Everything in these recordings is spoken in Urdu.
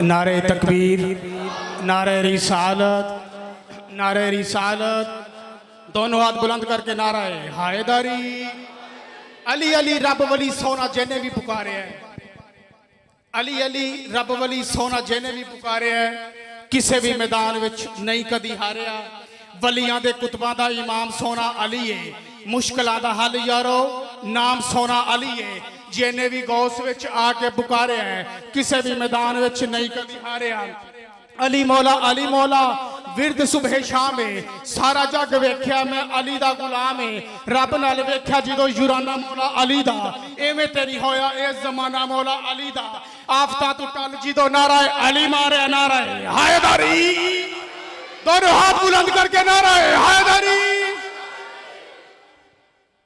نعرہ تکبیر، نعرہ رسالت، نعرہ رسالت، دونوں ہاتھ بلند کر کے نعرہ حیدری۔ علی علی رب ولی سونا جنہیں بھی پکارے ہیں، علی علی رب ولی سونا جنہیں بھی پکارے ہیں، کسے بھی میدان وچ نہیں کدی ہاریا۔ ولیاں دے کتباں دا امام سونا علی ہے، مشکلاں دا حل یارو نام سونا علی ہے۔ جنہیں بھی غوث وچ آ کے پکارے ہیں، کسے بھی میدان وچ نہیں کدی ہاریا۔ علی مولا ورد صبح شام ہے، سارا جگ ویکھیا میں علی دا غلام ہے۔ رب نال ویکھیا جدو یورانا مولا علی دا، ایویں تیری ہویا اے زمانہ مولا علی دا۔ آفتہ تو ٹل جدو نعرہ علی مارے نعرہ حیدری، دونوں ہاتھ بلند کر کے نعرہ حیدری۔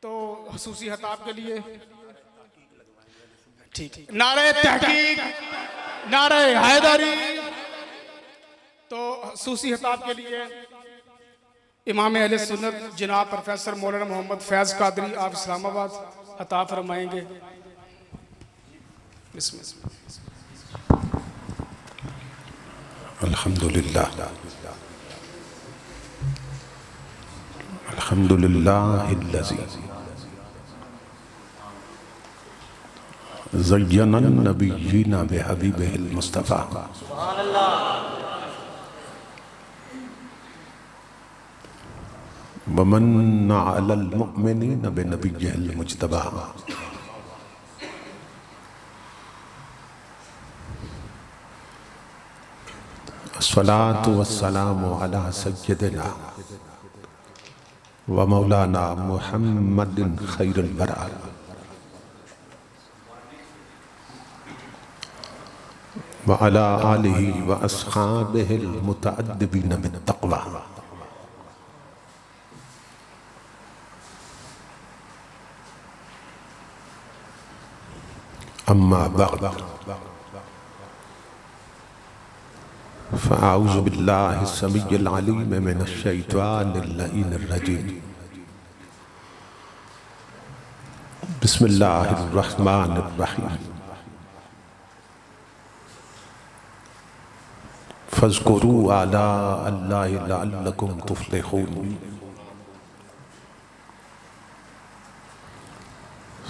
تو خصوصی خطاب کے لیے ٹھیک نعرہ تحقیق، نعرہ حیدری۔ تو خصوصی خطاب کے لیے امام اہل سنت جناب پروفیسر مولانا محمد فیض قادری آپ اسلام آباد خطاب فرمائیں گے۔ بسم اللہ۔ الحمدللہ الحمدللہ الذی زین النبیین بحبیبہ المصطفیٰ ومن علی المؤمنین بنبیہ المجتبیٰ الصلاة والسلام علی سیدنا ومولانا محمد خیر البراء وعلى آلہ واصحابہ المتعدبین بالتقوی۔ اما بعد فاعوذ باللہ السمیع العلیم من الشیطان اللعین الرجیم۔ بسم اللہ الرحمن الرحیم۔ فاذکروا آلاء اللہ لعلکم تفلحون۔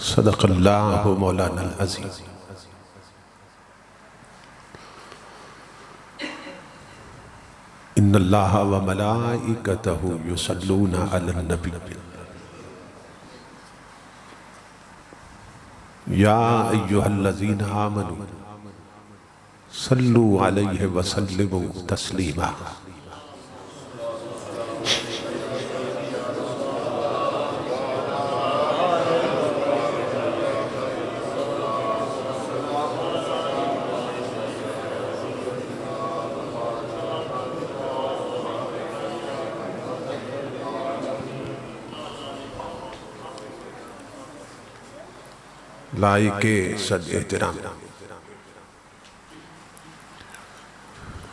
صدق اللہ مولانا العظیم۔ ان اللہ وملائکتہ یصلون علی النبی یا ایہا الذین آمنوا صلوا علیہ وسلموا تسلیما۔ لائق صد احترام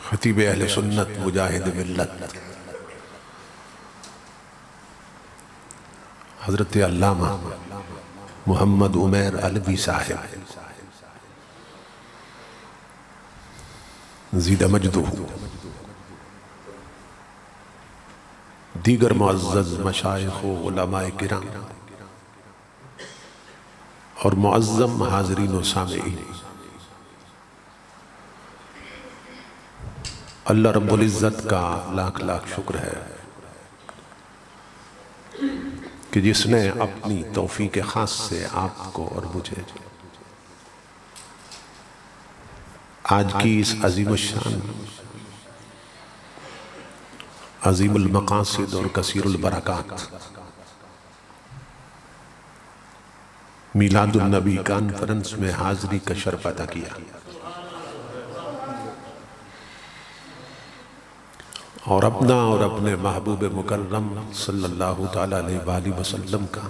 خطیب اہل سنت مجاہد ملت حضرت علامہ محمد عمیر علوی صاحب زید مجدہ، دیگر معزز مشائخ و علماء کرام اور معظم حاضرین و سامعین، اللہ رب العزت کا لاکھ لاکھ شکر ہے کہ جس نے اپنی توفیق خاص سے آپ کو اور مجھے آج کی اس عظیم الشان، عظیم المقاصد اور کثیر البرکات میلاد النبی کانفرنس میں حاضری کا شرف عطا کیا، اور اپنا اور اپنے محبوب مکرم صلی اللہ تعالیٰ علیہ وآلہ وسلم کا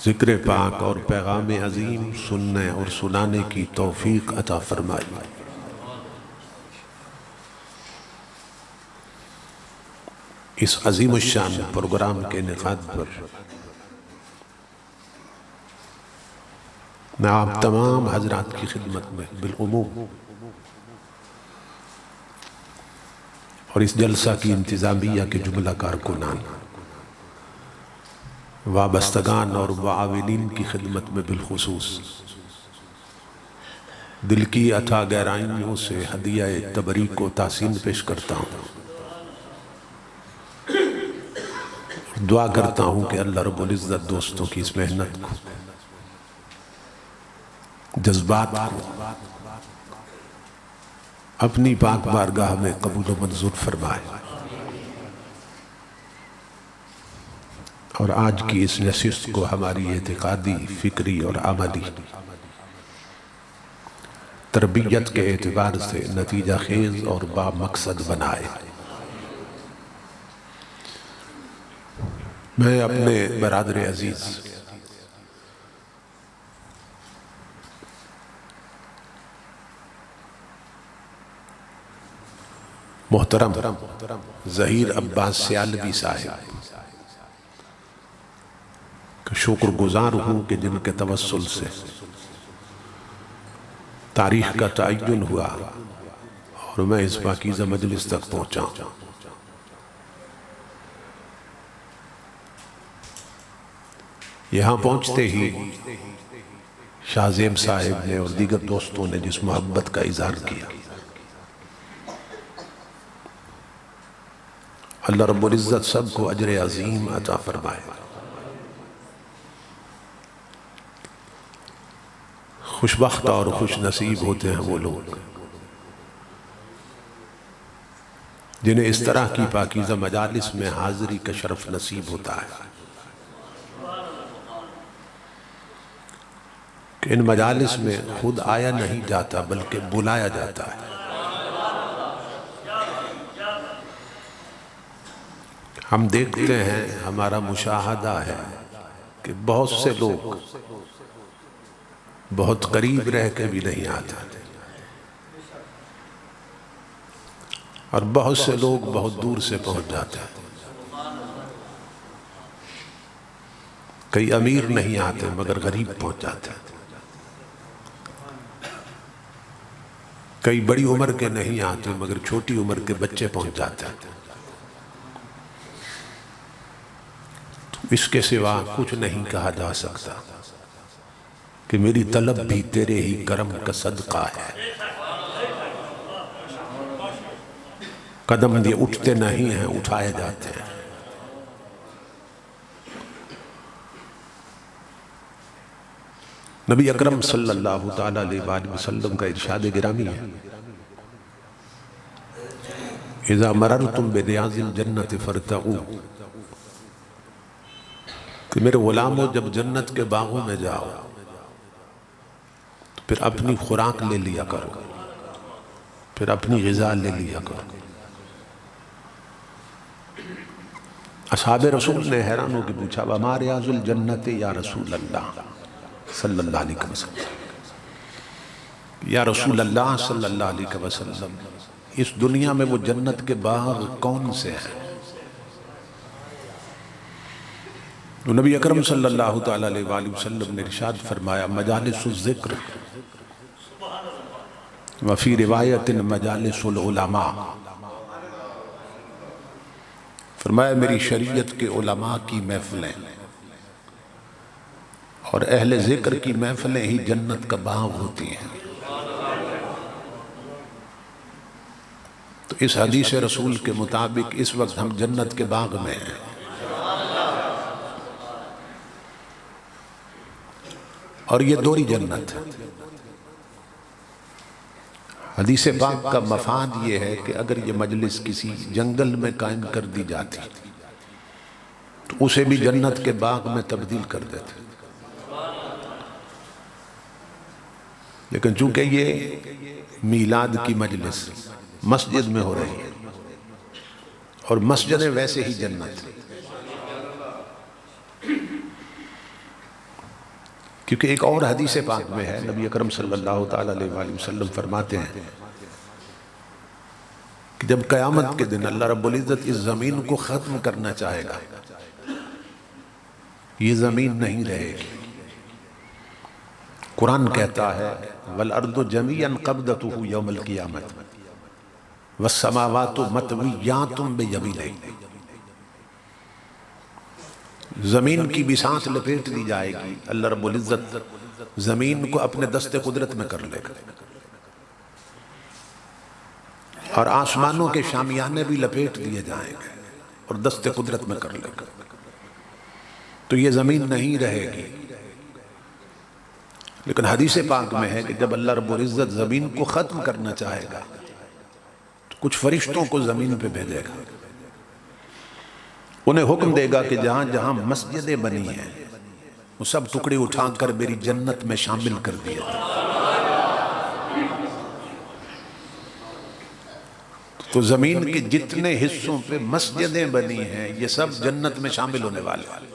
ذکر پاک اور پیغام عظیم سننے اور سنانے کی توفیق عطا فرمائی۔ اس عظیم الشان پروگرام کے انعقاد پر میں آپ تمام حضرات کی خدمت میں بالعموم اور اس جلسہ کی انتظامیہ کے جملہ کارکنان، وابستگان اور معاونین کی خدمت میں بالخصوص دل کی عطا گہرائیوں سے ہدیہ تبریک و تحسین پیش کرتا ہوں۔ دعا کرتا ہوں کہ اللہ رب العزت دوستوں کی اس محنت کو، جذبات کو اپنی پاک بارگاہ میں قبول و منظور فرمائے، اور آج کی اس نشست کو ہماری اعتقادی، فکری اور عملی تربیت کے اعتبار سے نتیجہ خیز اور با مقصد بنائے۔ میں اپنے برادر عزیز محترم ظہیر عباس سیالوی صاحب کا شکر گزار ہوں کہ جن کے توسل سے تاریخ کا تعین ہوا اور میں اس پاکیزہ مجلس تک پہنچا ہوں۔ یہاں پہنچتے ہی شاہزیم صاحب نے اور دیگر دوستوں نے جس محبت کا اظہار کیا، اللہ رب العزت سب کو اجر عظیم عطا فرمائے۔ خوشبخت اور خوش نصیب ہوتے ہیں وہ لوگ جنہیں اس طرح کی پاکیزہ مجالس میں حاضری کا شرف نصیب ہوتا ہے، کہ ان مجالس میں خود آیا نہیں جاتا بلکہ بلایا جاتا ہے۔ ہم دیکھتے ہیں، ہمارا مشاہدہ ہے کہ بہت سے لوگ بہت قریب رہ کے بھی نہیں آتے، اور بہت سے لوگ بہت دور سے پہنچ جاتے ہیں۔ کئی امیر نہیں آتے مگر غریب پہنچ جاتے ہیں، کئی بڑی عمر کے نہیں آتے مگر چھوٹی عمر کے بچے پہنچ جاتے ہیں۔ اس کے سوا کچھ نہیں کہا جا سکتا کہ میری طلب بھی تیرے ہی کرم کا صدقہ ہے۔ قدم یہ اٹھتے نہیں ہیں، اٹھائے جاتے ہیں۔ نبی اکرم صلی اللہ تعالیٰ علیہ وآلہ وسلم کا ارشاد گرامی ہے، اذا مررتم بریاض الجنت فرتعوا، کہ میرے غلاموں جب جنت کے باغوں میں جاؤ تو پھر اپنی خوراک لے لیا کرو، پھر اپنی غذا لے لیا کرو۔ اصحاب رسول نے حیران ہو کے پوچھا، وما ریاض الجنت یا رسول اللہ صلی اللہ علیہ وسلم، یا رسول اللہ صلی اللہ علیہ وسلم، اس دنیا میں وہ جنت کے باغ کون سے ہیں؟ تو نبی اکرم صلی اللہ تعالیٰ علیہ وآلہ وسلم نے ارشاد فرمایا، مجالس الذکر، وفی روایت مجالس العلماء، فرمایا میری شریعت کے علماء کی محفلیں اور اہل ذکر کی محفلیں ہی جنت کا باغ ہوتی ہیں۔ تو اس حدیث رسول کے مطابق اس وقت ہم جنت کے باغ میں ہیں، اور یہ دوری جنت ہے۔ حدیث پاک کا مفاد یہ ہے کہ اگر یہ مجلس کسی جنگل میں قائم کر دی جاتی تو اسے بھی جنت کے باغ میں تبدیل کر دیتے، لیکن چونکہ یہ میلاد کی مجلس مسجد میں ہو رہی ہے، اور مسجدیں ویسے ہی جنت ہیں، کیونکہ ایک اور حدیث پاک میں ہے، نبی اکرم صلی اللہ تعالیٰ علیہ وآلہ وسلم فرماتے ہیں کہ جب قیامت کے دن اللہ رب العزت اس زمین کو ختم کرنا چاہے گا، یہ زمین نہیں رہے گی، قرآن کہتا ہے وَالْأَرْضُ جَمِيعًا قَبْضَتُهُ يَوْمَ الْقِيَامَةِ وَالسَّمَاوَاتُ مَطْوِيَّاتٌ بِيَمِينِهِ۔ زمین کی بساط لپیٹ دی جائے گی، اللہ رب العزت زمین کو اپنے دست قدرت میں کر لے گا، اور آسمانوں کے شامیانے بھی لپیٹ دیے جائیں گے اور دست قدرت میں کر لے گا، تو یہ زمین نہیں رہے گی۔ لیکن حدیث پاک میں ہے کہ جب اللہ رب العزت زمین کو ختم کرنا چاہے گا تو کچھ فرشتوں کو زمین پہ بھیجے گا، انہیں حکم دے گا کہ جہاں جہاں مسجدیں بنی ہیں وہ سب ٹکڑے اٹھا کر میری جنت میں شامل کر دیے جائیں۔ تو زمین کے جتنے حصوں پہ مسجدیں بنی ہیں یہ سب جنت میں شامل ہونے والے ہیں۔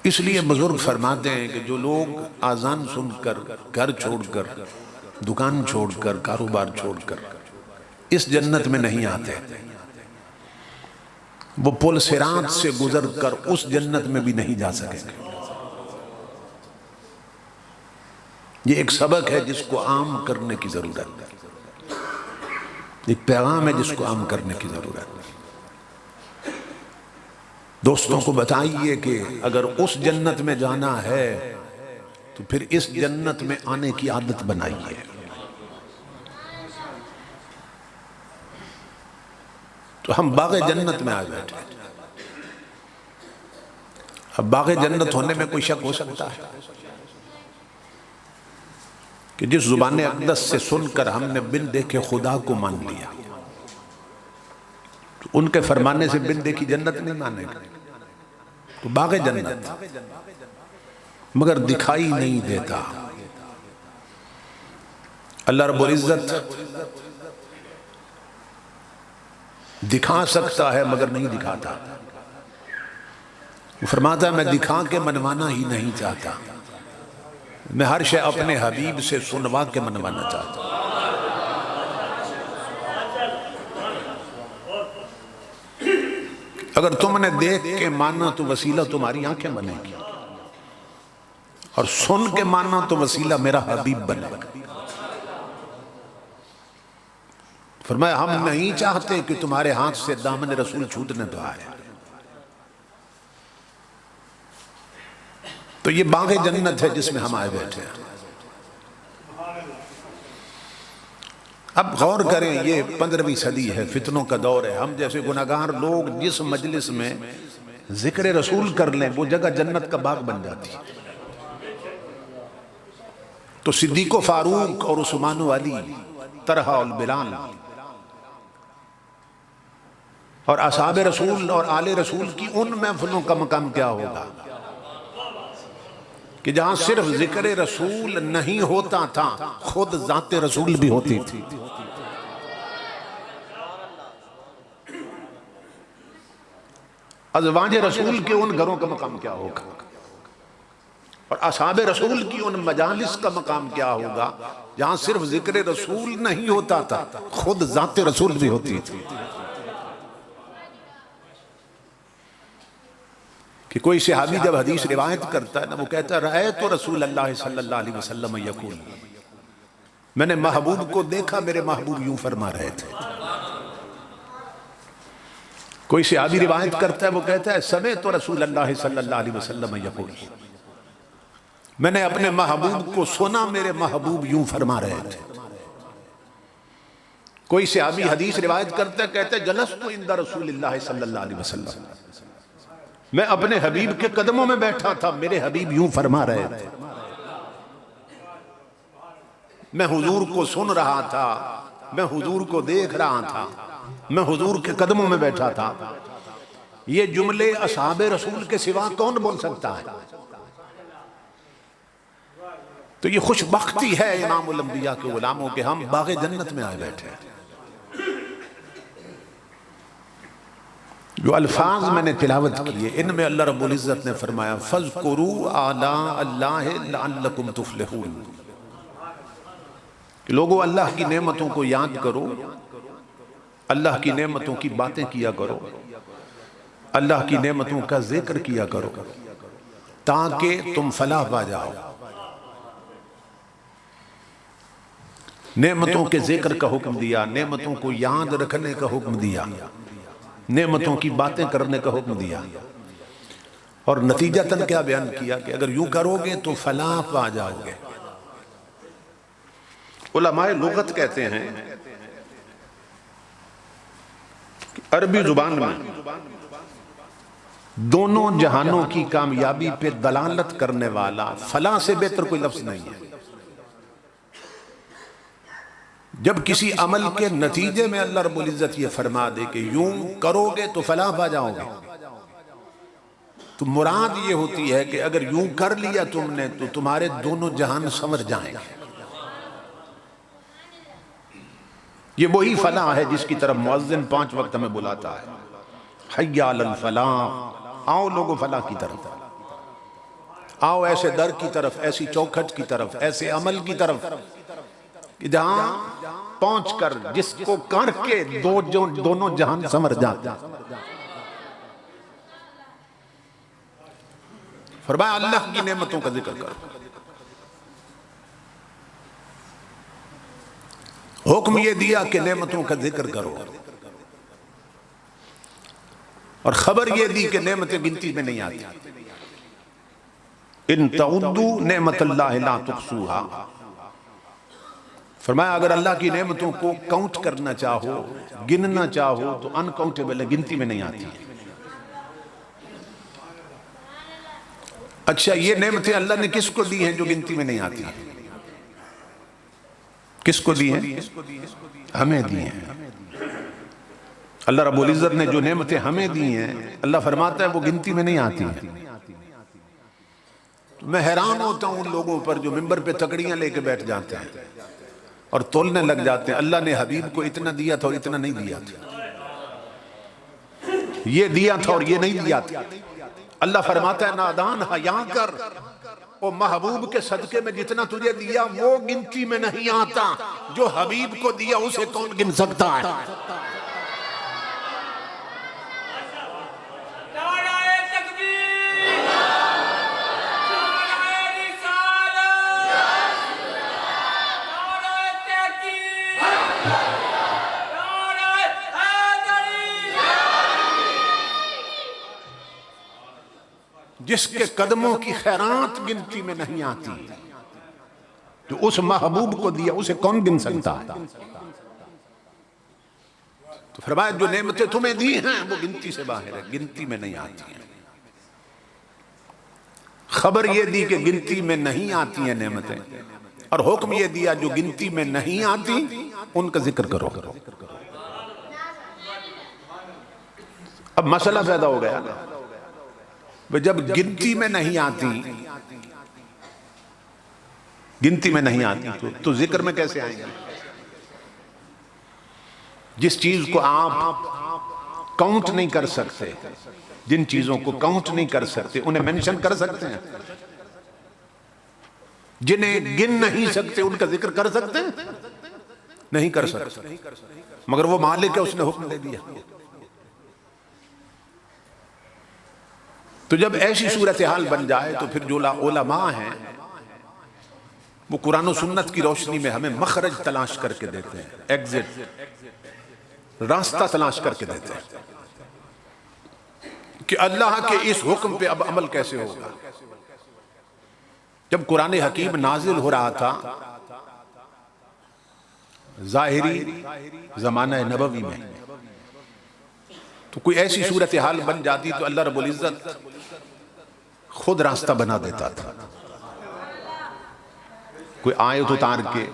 اس لیے بزرگ فرماتے ہیں کہ جو لوگ آذان سن کر گھر چھوڑ کر دکان چھوڑ کر کاروبار چھوڑ کر اس جنت میں نہیں آتے، وہ پل صراط سے گزر کر اس جنت میں بھی نہیں جا سکیں گے۔ یہ ایک سبق ہے جس کو عام کرنے کی ضرورت ہے، ایک پیغام ہے جس کو عام کرنے کی ضرورت ہے۔ دوستوں کو بتائیے کہ اگر اس جنت میں جانا ہے تو پھر اس جنت میں آنے کی عادت بنائیے۔ تو ہم باغ جنت میں آ بیٹھے، اب باغ جنت ہونے میں کوئی شک ہو سکتا ہے کہ جس زبان اقدس سے سن کر ہم نے بن دیکھے خدا کو مان لیا، تو ان کے فرمانے سے بن دیکھی جنت نہیں مانے گا، تو باغ جنت مگر دکھائی نہیں دیتا۔ اللہ رب العزت دکھا سکتا ہے مگر نہیں دکھاتا، وہ فرماتا ہے میں دکھا کے منوانا ہی نہیں چاہتا، میں ہر شے اپنے حبیب سے سنوا کے منوانا چاہتا ہوں۔ اگر تم نے دیکھ کے مانا تو وسیلہ تمہاری آنکھیں بنے گی، اور سن کے مانا تو وسیلہ میرا حبیب بنے گا۔ فرمایا ہم نہیں چاہتے کہ تمہارے ہاتھ سے دامن رسول چھوٹنے تو آئے۔ تو یہ باغ جنت ہے جس میں ہم آئے بیٹھے ہیں۔ اب غور کریں، یہ 15ویں صدی ہے، فتنوں کا دور ہے، ہم جیسے گناہگار لوگ جس مجلس میں ذکر رسول کر لیں وہ جگہ جنت کا باغ بن جاتی ہے۔ تو صدیق و فاروق اور عثمان و علی، طلحہ اور بلال اور اصحاب رسول اور آل رسول کی ان محفلوں کا مقام کیا ہوگا کہ جہاں صرف ذکر رسول نہیں ہوتا تھا، خود ذات رسول بھی ہوتی تھی۔ ازواج رسول کے ان گھروں کا مقام کیا ہوگا، اور اصحاب رسول کی ان مجالس کا مقام کیا ہوگا جہاں صرف ذکر رسول نہیں ہوتا تھا، خود ذات رسول بھی ہوتی تھی۔ کہ کوئی صحابی جب حدیث روایت کرتا ہے نا، وہ کہتا ہے رأیت رسول اللہ صلی اللہ علیہ وسلم یقول، میں نے محبوب کو دیکھا، میرے محبوب یوں فرما رہے تھے۔ کوئی صحابی روایت کرتا ہے، وہ کہتا ہے سمعت رسول اللہ صلی اللہ علیہ وسلم یقول، میں نے اپنے محبوب کو سنا، میرے محبوب یوں فرما رہے تھے۔ کوئی صحابی حدیث روایت کرتا ہے، کہتا ہے جلست عند رسول اللہ صلی اللہ علیہ وسلم، میں اپنے حبیب کے قدموں میں بیٹھا تھا، میرے حبیب یوں فرما رہے تھے۔ میں حضور کو سن رہا تھا، میں حضور کو دیکھ رہا تھا، میں حضور کے قدموں میں بیٹھا تھا۔ یہ جملے اصحاب رسول کے سوا کون بول سکتا ہے؟ تو یہ خوش بختی ہے امام الانبیاء کے غلاموں کے، ہم باغ جنت میں آئے بیٹھے ہیں۔ جو الفاظ میں نے تلاوت کیے ان میں اللہ رب العزت نے فرمایا فَاذْكُرُوا آلَاءَ اللَّهِ لَعَلَّكُمْ تُفْلِحُونَ، کہ لوگوں اللہ کی نعمتوں کو یاد کرو، اللہ کی نعمتوں کی باتیں کیا کرو، اللہ کی نعمتوں کا ذکر کیا کرو، تاکہ تم فلاح پا جاؤ. نعمتوں کے ذکر کا حکم دیا، نعمتوں کو یاد رکھنے کا حکم دیا، نعمتوں کی باتیں کرنے کا حکم دیا، اور نتیجتاً کیا بیان کیا کہ اگر یوں کرو گے تو فلاح پا جاؤ گے. علماء لغت کہتے ہیں کہ عربی زبان میں دونوں جہانوں کی کامیابی پہ دلالت کرنے والا فلاح سے بہتر کوئی لفظ نہیں ہے. جب کسی عمل کے نتیجے میں اللہ رب العزت یہ فرما دے کہ یوں کرو گے تو فلاح پا جاؤ گے، تو مراد یہ ہوتی ہے کہ اگر یوں کر لیا تم نے تو تمہارے دونوں جہان سنور جائیں گے. یہ وہی فلاح ہے جس کی طرف مؤذن 5 وقت ہمیں بلاتا ہے، حی علی الفلاح، آؤ لوگوں فلاح کی طرف، آؤ ایسے در کی طرف، ایسی چوکھٹ کی طرف، ایسے عمل کی طرف کہ جہاں پہنچ کر جس کو کر کے دونوں جہان سنور جاتے ہیں. فرمایا اللہ کی نعمتوں کا ذکر کرو. حکم یہ دیا کہ نعمتوں کا ذکر کرو، اور خبر یہ دی کہ نعمتیں گنتی میں نہیں آتی. ان تعدوا نعمت اللہ لا تحصوها. فرمایا اگر اللہ کی نعمتوں کو کاؤنٹ کرنا چاہو، گننا چاہو تو انکاؤنٹیبل ہے، گنتی میں نہیں آتی. اچھا یہ نعمتیں اللہ نے کس کو دی ہیں جو گنتی میں نہیں آتی ہیں؟ کس کو دی ہیں؟ ہمیں دی ہیں. اللہ رب العزت نے جو نعمتیں ہمیں دی ہیں اللہ فرماتا ہے وہ گنتی میں نہیں آتی ہیں. میں حیران ہوتا ہوں ان لوگوں پر جو ممبر پہ تکڑیاں لے کے بیٹھ جاتے ہیں اور تولنے لگ جاتے ہیں اللہ نے حبیب کو اتنا دیا تھا اور اتنا نہیں دیا تھا، یہ دیا تھا اور یہ نہیں دیا تھا. اللہ فرماتا ہے نادان حیا کر، وہ محبوب کے صدقے میں جتنا تجھے دیا وہ گنتی میں نہیں آتا، جو حبیب کو دیا اسے کون گن سکتا ہے. جس کے قدموں کی خیرات گنتی میں نہیں آتی، جو اس محبوب کو دیا اسے کون گن سکتا ہے. تو فرمایا جو نعمتیں تمہیں دی ہیں وہ گنتی سے باہر ہے، گنتی میں نہیں آتی ہیں. خبر یہ دی کہ گنتی میں نہیں آتی ہیں نعمتیں، اور حکم یہ دیا جو گنتی میں نہیں آتی ان کا ذکر کرو. اب مسئلہ پیدا ہو گیا، جب گنتی میں نہیں آتی، گنتی میں نہیں آتی تو ذکر میں کیسے آئیں گے؟ جس چیز کو آپ کاؤنٹ نہیں کر سکتے، جن چیزوں کو کاؤنٹ نہیں کر سکتے انہیں منشن کر سکتے ہیں، جنہیں گن نہیں سکتے ان کا ذکر کر سکتے ہیں؟ نہیں کر سکتے، مگر وہ مالک ہے اس نے حکم دے دیا. تو جب ایسی صورتحال بن جائے تو پھر جو علماء ہیں وہ قرآن و سنت کی روشنی میں ہمیں مخرج تلاش کر کے دیتے ہیں، ایگزٹ، راستہ تلاش کر کے دیتے ہیں کہ اللہ کے اس حکم پہ اب عمل کیسے ہوگا. جب قرآن حکیم نازل ہو رہا تھا ظاہری زمانہ نبوی میں، تو کوئی ایسی صورتحال بن جاتی تو اللہ رب العزت خود راستہ بنا دیتا تھا. کوئی آیت اتار کے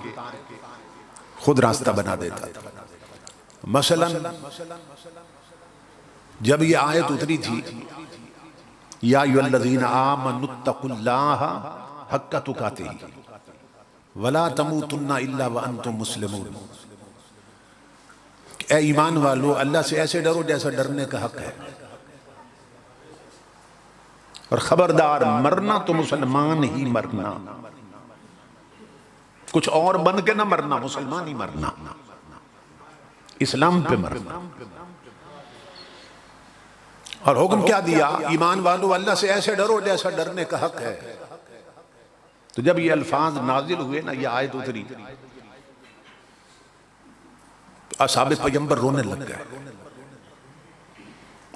خود راستہ بنا دیتا تھا. مثلا جب یہ آیت اتری تھی یا ایھا الذین آمنوا اتقوا اللہ حق تقاتہ ولا تموتن الا وانتم مسلمون، اے ایمان والو اللہ سے ایسے ڈرو جیسا ڈرنے کا حق ہے، اور خبردار مرنا تو مسلمان ہی مرنا، کچھ اور بن کے نہ مرنا، مسلمان ہی مرنا، اسلام پہ مرنا. اور حکم کیا دیا؟ ایمان والو اللہ سے ایسے ڈرو جیسا ڈرنے کا حق ہے۔ تو جب یہ الفاظ نازل ہوئے نا، یہ آیت اتری، اصحاب پیغمبر رونے لگ گئے۔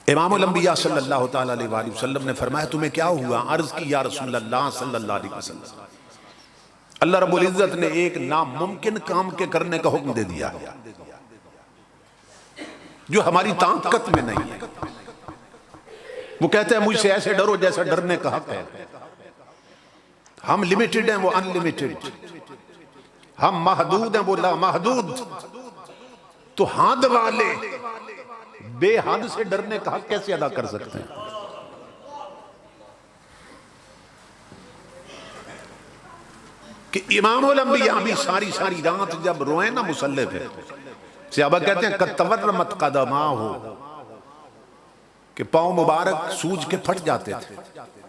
امام الانبیاء صلی اللہ تعالیٰ علیہ وآلہ وسلم نے فرمایا تمہیں کیا ہوا؟ عرض کی یا رسول اللہ صلی اللہ علیہ وسلم، اللہ رب العزت نے ایک ناممکن کام کے کرنے کا حکم دے دیا جو ہماری طاقت میں نہیں ہے۔ وہ کہتے ہیں مجھ سے ایسے ڈرو جیسا ڈرنے کا حق ہے۔ ہم لمیٹڈ ہیں، وہ ان لمیٹڈ، ہم محدود ہیں، وہ لا محدود۔ تو حد والے بے حد سے ڈرنے کا حق کیسے ادا کر سکتے ہیں؟ کہ امام الانبیاء بھی ساری رات جب روئے نا مصلی پہ، صحابہ کہتے ہیں قد تورمت قدماہ، کہ پاؤں مبارک سوج کے پھٹ جاتے تھے،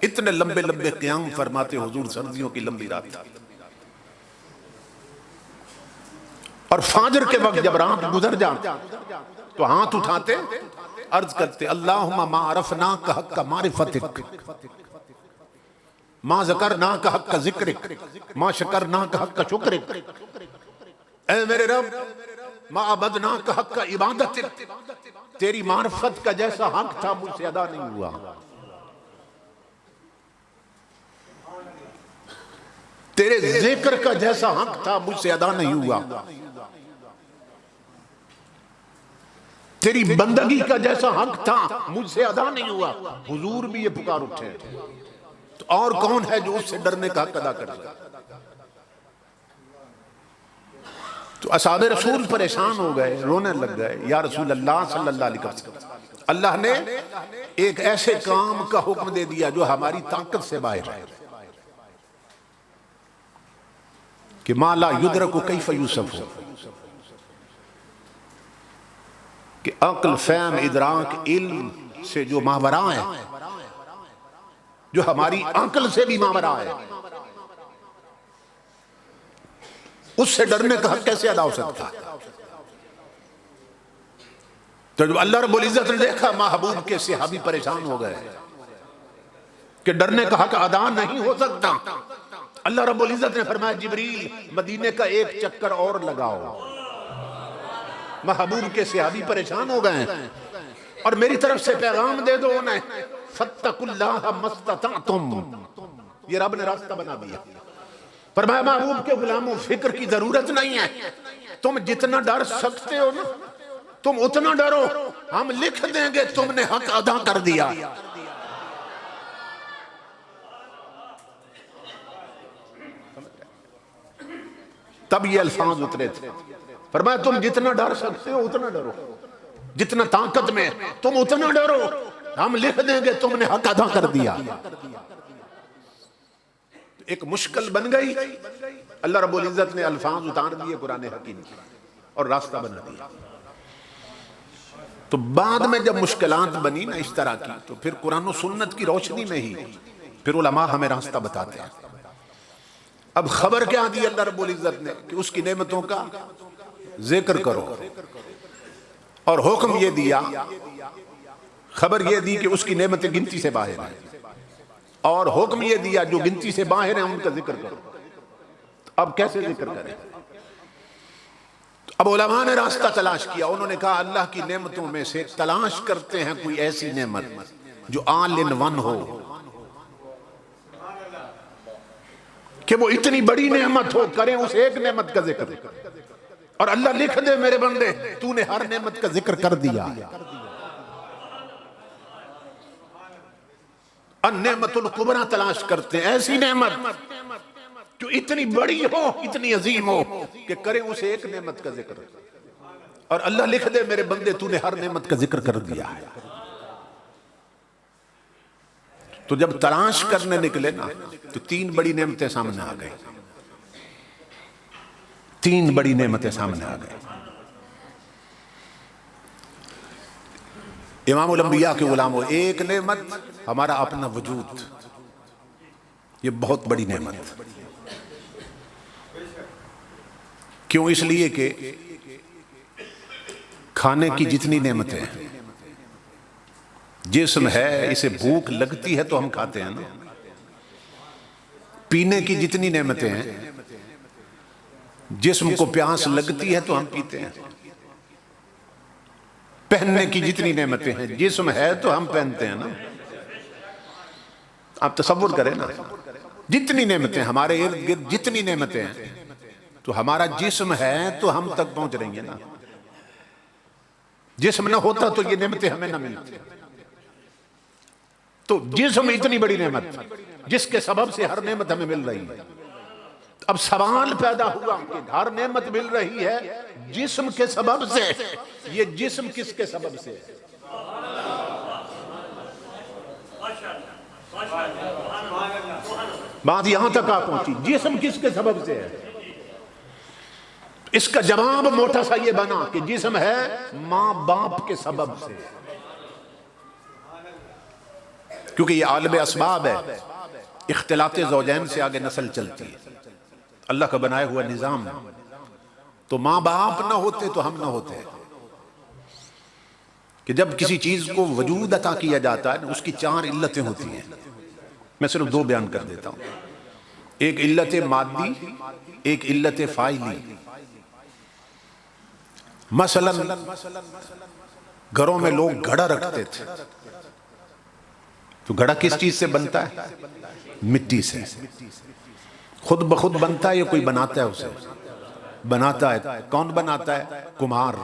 اتنے لمبے لمبے قیام فرماتے حضور، سردیوں کی لمبی رات تھی۔ اور فجر کے وقت جب رات گزر جاتی تو ہاتھ اٹھاتے عرض کرتے اللہم ما عرفناک حق معرفتک، ما ذکرناک حق ذکرک، ما شکرناک حق شکرک، اے میرے رب ما عبدناک حق عبادتک، تیری معرفت کا جیسا حق تھا مجھ سے ادا نہیں ہوا، تیرے ذکر کا جیسا حق تھا مجھ سے ادا نہیں ہوا، تیری بندگی کا جیسا حق تھا مجھ سے ادا نہیں ہوا۔ حضور بھی یہ پکار اٹھے، تو اور کون ہے جو اس سے ڈرنے کا حق ادا کر سکتا؟ تو اصحاب رسول پریشان ہو گئے، رونے لگ گئے، یا رسول اللہ صلی اللہ علیہ وسلم، اللہ نے ایک ایسے کام کا حکم دے دیا جو ہماری طاقت سے باہر ہے، کہ ما لا یدرک کیف یوسف، کہ عقل، فہم، ادراک، علم سے جو ماورا ہے، جو ہماری عقل سے بھی ماورا ہے، اس سے ڈرنے کا حق کیسے ادا ہو سکتا ہے؟ تو جب اللہ رب العزت نے دیکھا محبوب کے صحابی پریشان ہو گئے کہ ڈرنے کا حق ادا نہیں ہو سکتا، اللہ رب العزت نے فرمایا جبریل مدینے کا ایک چکر اور لگاؤ۔ محبوب کے صحابی پریشان ہو گئے اور میری طرف سے پیغام دے دو انہیں فاتقوا اللہ ما استطعتم، یہ رب نے راستہ بنا دیا۔ فرمایا محبوب کے غلاموں فکر کی ضرورت نہیں ہے، تم جتنا ڈر سکتے ہو نا تم اتنا ڈرو، ہم لکھ دیں گے تم نے حق ادا کر دیا۔ تب یہ الفاظ اترے تھے، فرمایا تم جتنا ڈر سکتے ہو اتنا ڈرو، جتنا طاقت میں تم اتنا ڈرو، ہم لکھ دیں گے تم نے حق ادا کر دیا۔ ایک مشکل بن گئی، اللہ رب العزت نے الفاظ اتار دیے قرآن حکیم اور راستہ بنا دیا۔ تو بعد میں جب مشکلات بنی نا اس طرح کی، تو پھر قرآن و سنت کی روشنی میں ہی پھر علماء ہمیں راستہ بتاتے ہیں۔ اب خبر کیا دی اللہ رب العزت نے کہ اس کی نعمتوں کا ذکر کرو، اور حکم یہ دیا، خبر یہ دی کہ اس کی نعمتیں گنتی سے باہر ہیں، اور حکم یہ دیا جو گنتی سے باہر ہیں ان کا ذکر کرو۔ اب کیسے ذکر کریں؟ اب علماء نے راستہ تلاش کیا، انہوں نے کہا اللہ کی نعمتوں میں سے تلاش کرتے ہیں کوئی ایسی نعمت جو آل ان ون ہو، کہ وہ اتنی بڑی نعمت ہو، کریں اس ایک نعمت کا ذکر، اور اللہ لکھ دے میرے بندے تو نے ہر نعمت کا ذکر کر دیا۔ النعمت الکبریٰ تلاش کرتے ہیں، ایسی نعمت جو اتنی بڑی ہو، اتنی عظیم ہو کہ کریں اسے ایک نعمت کا ذکر، اور اللہ لکھ دے میرے بندے تو نے ہر نعمت کا ذکر کر دیا ہے۔ تو جب تلاش کرنے نکلے نا تو تین بڑی نعمتیں سامنے آ گئی، تین بڑی نعمتیں سامنے آ گئی۔ امام الانبیاء کے غلاموں، ایک نعمت ہمارا اپنا وجود، یہ بہت بڑی نعمت، کیوں؟ اس لیے کہ کھانے کی جتنی نعمتیں ہیں، جسم ہے، اسے بھوک لگتی ہے تو ہم کھاتے ہیں نا. پینے کی جتنی نعمتیں ہیں، جسم کو پیاس لگتی ہے تو ہم پیتے ہیں. پہننے کی جتنی نعمتیں ہیں، جسم ہے تو ہم پہنتے ہیں نا. آپ تصور کریں نا، جتنی نعمتیں ہمارے ارد گرد، جتنی نعمتیں ہیں، تو ہمارا جسم ہے تو ہم تک پہنچ رہی ہیں نا. جسم نہ ہوتا تو یہ نعمتیں ہمیں نہ ملتی. تو جسم اتنی بڑی نعمت جس کے سبب سے ہر نعمت ہمیں مل رہی ہے. اب سوال پیدا ہوا کہ ہر نعمت مل رہی ہے جسم کے سبب سے، یہ جسم کس کے سبب سے ہے؟ بات یہاں تک آ پہنچی، جسم کس کے سبب سے ہے؟ اس کا جواب موٹا سا یہ بنا کہ جسم ہے ماں باپ کے سبب سے. کیونکہ یہ عالم اسباب ہے، اختلاط زوجین سے آگے نسل چلتی ہے، اللہ کا بنایا ہوا نظام ہے. تو ماں باپ نہ ہوتے تو ہم نہ ہوتے. کہ جب کسی چیز کو وجود عطا کیا جاتا ہے اس کی 4 علتیں ہوتی ہیں. میں صرف 2 بیان کر دیتا ہوں. ایک علت مادی، ایک علت فاعلی. مثلا گھروں میں لوگ گھڑا رکھتے تھے، تو گھڑا کس چیز سے بنتا ہے؟ مٹی سے. خود بخود بنتا ہے یا کوئی بناتا ہے اسے؟ بناتا ہے. کون بناتا ہے؟ کمہار.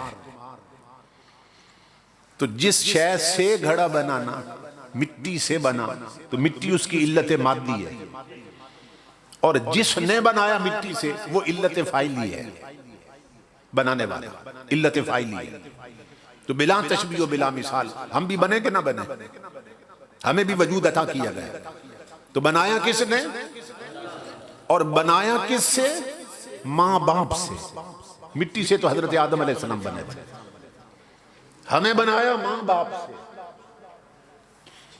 تو جس شے سے گھڑا بنانا مٹی سے بنا تو مٹی اس کی علت مادی ہے، اور جس نے بنایا مٹی سے وہ علت فاعلی ہے، بنانے والا علت فاعلی ہے. تو بلا تشبیہ و بلا مثال ہم بھی بنے کہ نہ بنے، ہمیں بھی وجود عطا کیا گیا. تو بنایا کس نے؟ اور بنایا کس سے؟ ماں باپ سے. مٹی سے تو حضرت آدم علیہ السلام بنے تھے، ہمیں بنایا ماں باپ سے.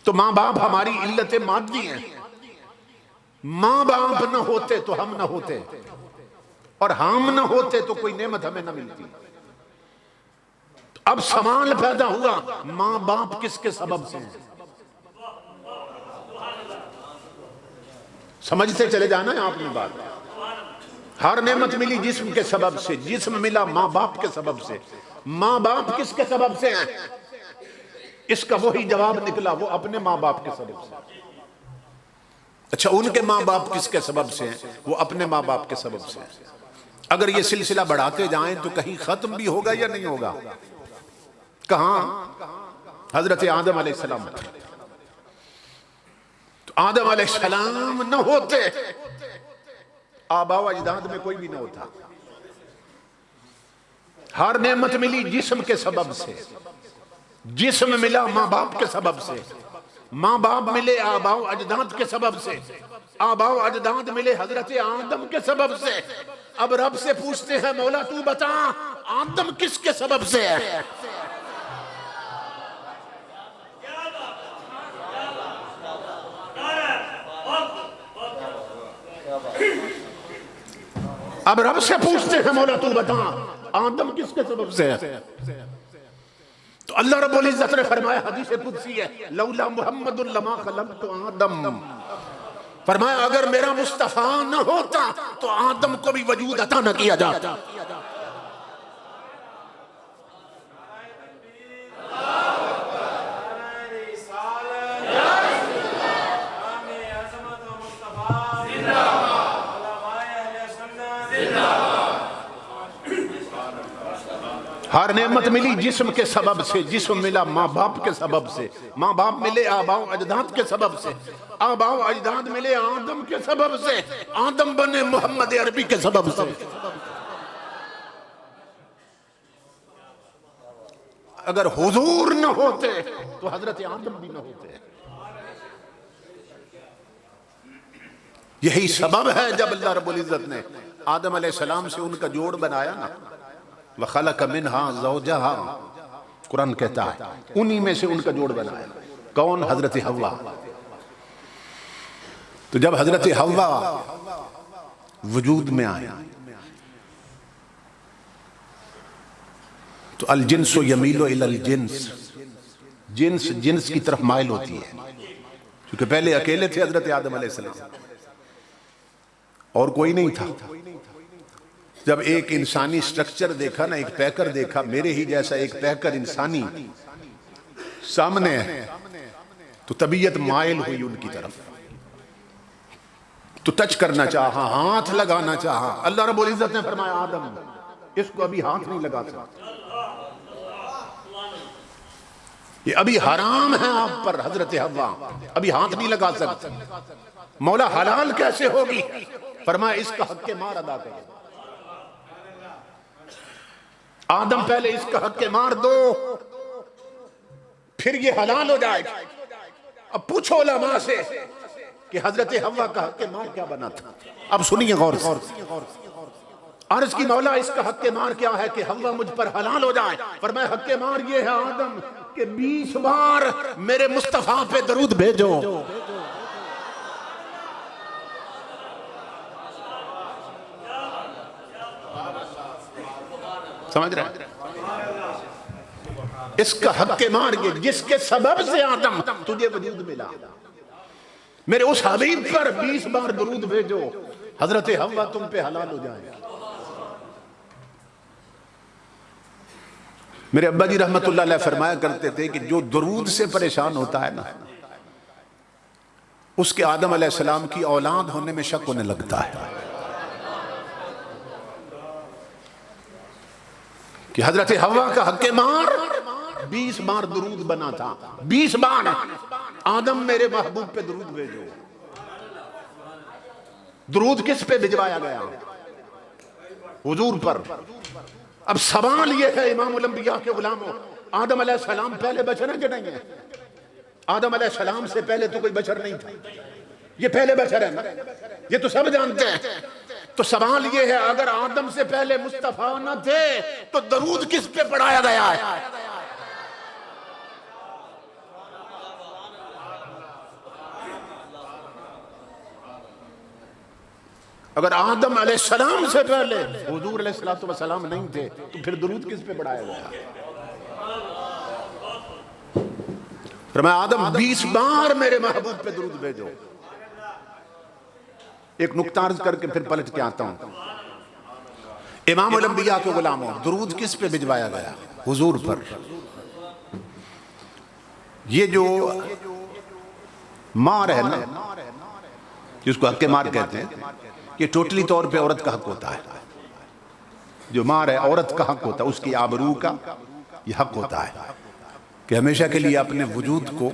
تو ماں باپ ہماری علت مادی ہیں. ماں باپ نہ ہوتے تو ہم نہ ہوتے، اور ہم نہ ہوتے تو کوئی نعمت ہمیں نہ ملتی. اب سوال پیدا ہوا ماں باپ کس کے سبب سے ہیں؟ سمجھتے چلے جانا ہے آپ نے بات. ہر نعمت ملی جسم کے سبب سے، جسم ملا ماں باپ کے سبب سے. ماں باپ کس کے سبب سے ہیں؟ اس کا وہی جواب نکلا، وہ اپنے ماں باپ کے سبب سے. اچھا، ان کے ماں باپ کس کے سبب سے ہیں؟ وہ اپنے ماں باپ کے سبب سے ہیں. اگر یہ سلسلہ بڑھاتے جائیں تو کہیں ختم بھی ہوگا یا نہیں ہوگا؟ کہاں؟ حضرت آدم علیہ السلام. تو آدم علیہ السلام نہ ہوتے آباء و اجداد میں کوئی بھی نہ ہوتا. ہر نعمت ملی جسم کے سبب سے، جسم ملا ماں باپ کے سبب سے، ماں باپ ملے آباء و اجداد کے سبب سے، آباء و اجداد ملے حضرت آدم کے سبب سے. اب رب سے پوچھتے ہیں مولا تو بتا آدم کس کے سبب سے ہے؟ اب رب سے پوچھتے ہیں مولا تو بتا آدم کس کے سبب سے ہے؟ تو اللہ رب العزت نے فرمایا، حدیث قدسی ہے، لولا محمد لما خلقت آدم. فرمایا اگر میرا مصطفیٰ نہ ہوتا تو آدم کو بھی وجود عطا نہ کیا جاتا. ہر نعمت ملی جسم کے سبب سے، جسم ملا ماں باپ کے سبب سے، ماں باپ ملے آباء و اجداد کے سبب سے، آباء و اجداد ملے آدم کے سبب سے، آدم بنے محمد عربی کے سبب سے. اگر حضور نہ ہوتے تو حضرت آدم بھی نہ ہوتے. یہی سبب ہے جب اللہ رب العزت نے آدم علیہ السلام سے ان کا جوڑ بنایا نا، وَخَلَقَ مِنْهَا زَوْجَهَا، قرآن کہتا ہے انہی میں سے ان کا جوڑ بنایا. کون؟ حضرت حوا. تو جب حضرت حوا وجود میں آیا تو الجنس یمیل الی الجنس، جنس کی طرف مائل ہوتی ہے، کیونکہ پہلے اکیلے تھے حضرت آدم علیہ السلام اور کوئی نہیں تھا۔ جب ایک انسانی سٹرکچر دیکھا نا، ایک پیکر دیکھا، میرے ہی جیسا ایک پیکر انسانی سامنے ہے، تو طبیعت مائل ہوئی ان کی طرف، تو ٹچ کرنا چاہا، ہاتھ لگانا چاہا۔ اللہ رب العزت نے فرمایا آدم اس کو ابھی ہاتھ نہیں لگا سکتا، یہ ابھی حرام ہے آپ پر حضرت حوا، ابھی ہاتھ نہیں لگا سکتا۔ مولا حلال کیسے ہوگی؟ فرمایا اس کا حق مار ادا کرو، آدم پہلے اس کا حق مار دو، پھر یہ حلال ہو جائے گا۔ اب پوچھو علماء سے کہ حضرت حوا کا حق مار کیا بنا تھا؟ اب سنیے غور سے، عرض کی مولا اس کا حق مار کیا ہے کہ حوا مجھ پر حلال ہو جائے؟ فرمایا حق مار یہ ہے آدم کہ 20 بار میرے مصطفیٰ پہ درود بھیجو۔ سمجھ رہے ہیں؟ اس کا حق مار یہ جس کے سبب سے آدم تجھے وجود ملا، میرے اس حبیب پر 20 بار درود بھیجو، حضرت حوا تم پہ حلال ہو جائے۔ میرے ابا جی رحمت اللہ علیہ فرمایا کرتے تھے کہ جو درود سے پریشان ہوتا ہے نا، اس کے آدم علیہ السلام کی اولاد ہونے میں شک ہونے لگتا ہے کہ حضرت حوا کا حق مار 20 بار درود بنا تھا، 20 بار آدم میرے محبوب پہ درود بھیجو۔ درود کس پہ بھجوایا گیا؟ حضور پر۔ اب سوال یہ ہے امام الانبیاء کے غلاموں، آدم علیہ السلام پہلے بشر ہیں کہ نہیں ہیں؟ آدم علیہ السلام سے پہلے تو کوئی بشر نہیں تھا، یہ پہلے بشر ہیں نا، یہ تو سب جانتے ہیں۔ تو سوال یہ ہے اگر آدم سے پہلے مصطفیٰ نہ تھے تو درود کس پہ پڑھایا گیا ہے؟ اگر آدم علیہ السلام سے پہلے حضور علیہ السلام نہیں تھے تو پھر درود کس پہ پڑھایا گیا؟ فرمایا آدم 20 بار میرے محبوب پہ درود بھیجو۔ ایک نکتہ عرض کر کے پھر پلٹ کے آتا ہوں۔ امام الانبیاء کے غلاموں، درود کس پہ بھجوایا گیا؟ حضور پر۔ یہ جو مار ہے نا، جس کو حق مار کہتے ہیں، یہ ٹوٹلی طور پہ عورت کا حق ہوتا ہے۔ جو مار ہے عورت کا حق ہوتا ہے، اس کی آبرو کا یہ حق ہوتا ہے کہ ہمیشہ کے لیے اپنے وجود کو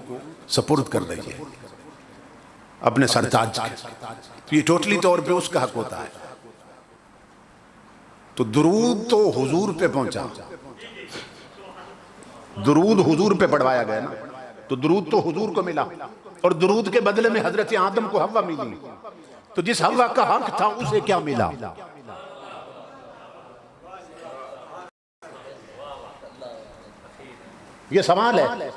سپرد کر رہی ہے اپنے سرتاج کے، یہ ٹوٹلی طور پہ اس کا حق ہوتا ہے۔ تو درود تو حضور پہ پہنچا، درود حضور پہ پڑھوایا گیا نا، تو درود تو حضور کو ملا، اور درود کے بدلے میں حضرت آدم کو حوا ملی، تو جس حوا کا حق تھا اسے کیا ملا؟ یہ سوال ہے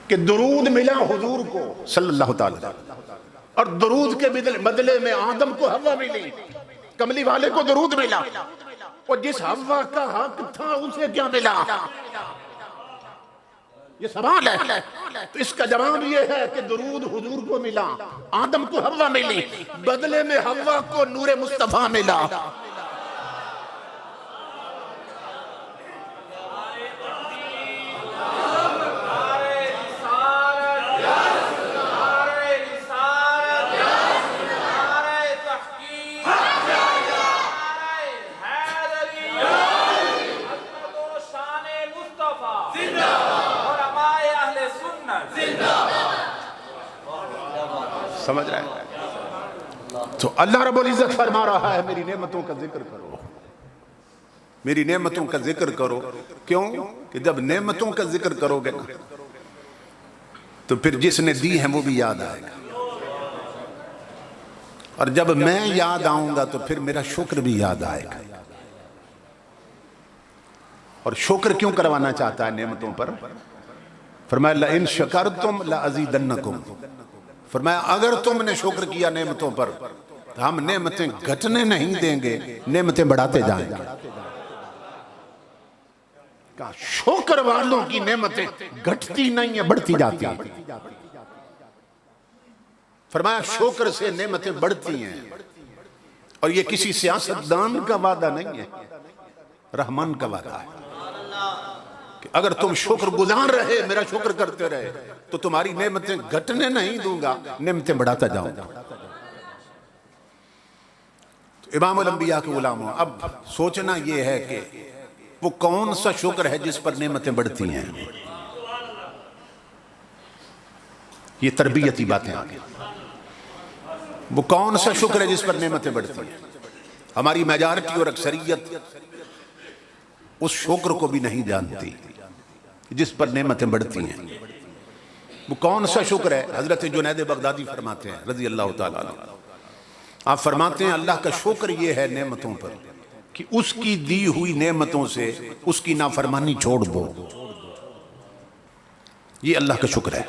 کہ درود ملا حضور کو صلی اللہ تعالی، اور درود کے بدلے میں آدم کو حوا ملی، کملی والے کو درود ملا، اور جس حوا کا حق تھا اسے کیا ملا؟ یہ سوال ہے۔ تو اس کا جواب یہ ہے کہ درود حضور کو ملا، آدم کو حوا ملی، بدلے میں حوا کو نور مصطفیٰ ملا۔ سمجھ رہے ہیں؟ تو اللہ رب العزت فرما رہا ہے میری نعمتوں کا ذکر کرو، میری نعمتوں کا ذکر کرو۔ کیوں کہ جب نعمتوں کا ذکر کرو گے نا تو پھر جس نے دی ہیں وہ بھی یاد آئے گا، اور جب میں یاد آؤں گا تو پھر میرا شکر بھی یاد آئے گا۔ اور شکر کیوں کروانا چاہتا ہے نعمتوں پر؟ فرمایا لَإِن شَكَرْتُمْ لَأَزِيدَنَّكُمْ، فرمایا اگر تم نے شکر کیا نعمتوں پر تو ہم نعمتیں گھٹنے نہیں دیں گے، نعمتیں بڑھاتے جائیں گے۔ کہا شکر والوں کی نعمتیں گھٹتی نہیں ہیں، بڑھتی جاتی ہیں۔ فرمایا شکر سے نعمتیں بڑھتی ہیں، اور یہ کسی سیاستدان کا وعدہ نہیں ہے، رحمان کا وعدہ ہے کہ اگر تم شکر گزار رہے، میرا شکر کرتے رہے، تو تمہاری نعمتیں گھٹنے نہیں دوں گا، نعمتیں بڑھاتا جاؤں گا۔ امام الانبیاء کے غلاموں، اب سوچنا یہ ہے کہ وہ کون سا شکر ہے جس پر نعمتیں بڑھتی ہیں؟ یہ تربیتی باتیں آگے، وہ کون سا شکر ہے جس پر نعمتیں بڑھتی ہیں؟ ہماری میجارٹی اور اکثریت اس شکر کو بھی نہیں جانتی جس پر نعمتیں بڑھتی ہیں۔ وہ کون سا شکر ہے؟ حضرت جنید بغدادی فرماتے ہیں رضی اللہ تعالیٰ عنہ، آپ فرماتے ہیں اللہ کا شکر یہ ہے نعمتوں پر کہ اس کی دی ہوئی نعمتوں سے اس کی نافرمانی چھوڑ دو، یہ اللہ کا شکر ہے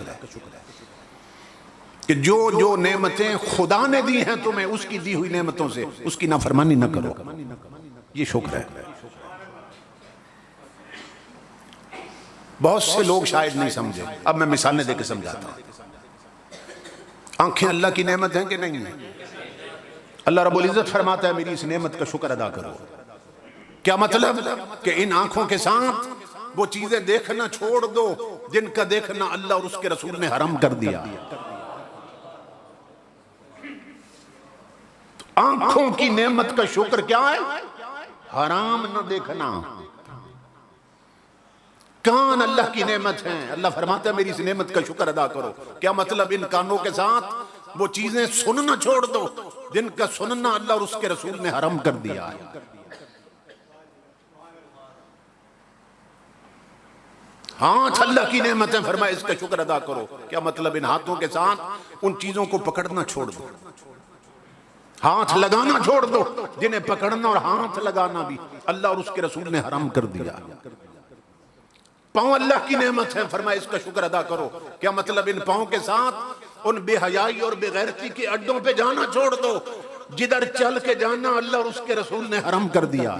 کہ جو نعمتیں خدا نے دی ہیں تمہیں، اس کی دی ہوئی نعمتوں سے اس کی نافرمانی نہ کرو، یہ شکر ہے۔ بہت سے لوگ شاید نہیں سمجھے، اب میں مثالیں دے کے سمجھاتا ہوں۔ آنکھیں اللہ کی نعمت ہیں کہ نہیں ہیں؟ اللہ رب العزت فرماتا ہے میری اس نعمت کا شکر ادا کرو۔ کیا مطلب؟ کہ ان آنکھوں کے ساتھ وہ چیزیں دیکھنا چھوڑ دو جن کا دیکھنا اللہ اور اس کے رسول نے حرام کر دیا۔ آنکھوں کی نعمت کا شکر کیا ہے؟ حرام نہ دیکھنا۔ کان اللہ کی نعمت ہیں، اللہ فرماتا ہے میری اس نعمت کا شکر ادا کرو۔ کیا مطلب؟ ان کانوں کے ساتھ وہ چیزیں سننا چھوڑ دو جن کا سننا اللہ اور اس کے رسول نے حرام کر دیا ہے۔ ہاتھ اللہ کی نعمت ہیں، فرمایا اس کا شکر ادا کرو۔ کیا مطلب؟ ان ہاتھوں کے ساتھ ان چیزوں کو پکڑنا چھوڑ دو، ہاتھ لگانا چھوڑ دو جنہیں پکڑنا اور ہاتھ لگانا بھی اللہ اور اس کے رسول نے حرام کر دیا۔ پاؤں اللہ کی نعمت ہے، فرمایا اس کا شکر ادا کرو۔ کیا مطلب؟ ان پاؤں کے ساتھ ان بے حیائی اور بے غیرتی کے اڈوں پہ جانا چھوڑ دو جدھر چل کے جانا اللہ اور اس کے رسول نے حرام کر دیا۔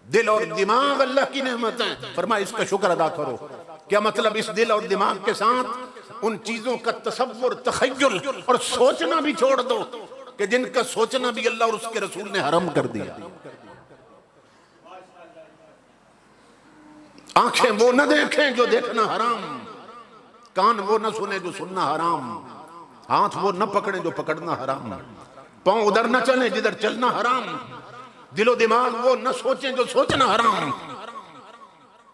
دل اور دماغ اللہ کی نعمت ہے، فرمایا اس کا شکر ادا کرو۔ کیا مطلب؟ اس دل اور دماغ کے ساتھ ان چیزوں کا تصور، تخیل اور سوچنا بھی چھوڑ دو کہ جن کا سوچنا بھی اللہ اور اس کے رسول نے حرام کر دیا۔ آنکھیں وہ نہ دیکھیں جو دیکھنا حرام، کان وہ نہ سنیں جو سننا حرام، ہاتھ وہ نہ پکڑیں جو پکڑنا حرام، پاؤں ادھر نہ چلیں جدھر چلنا حرام، دل و دماغ وہ نہ سوچیں جو سوچنا حرام۔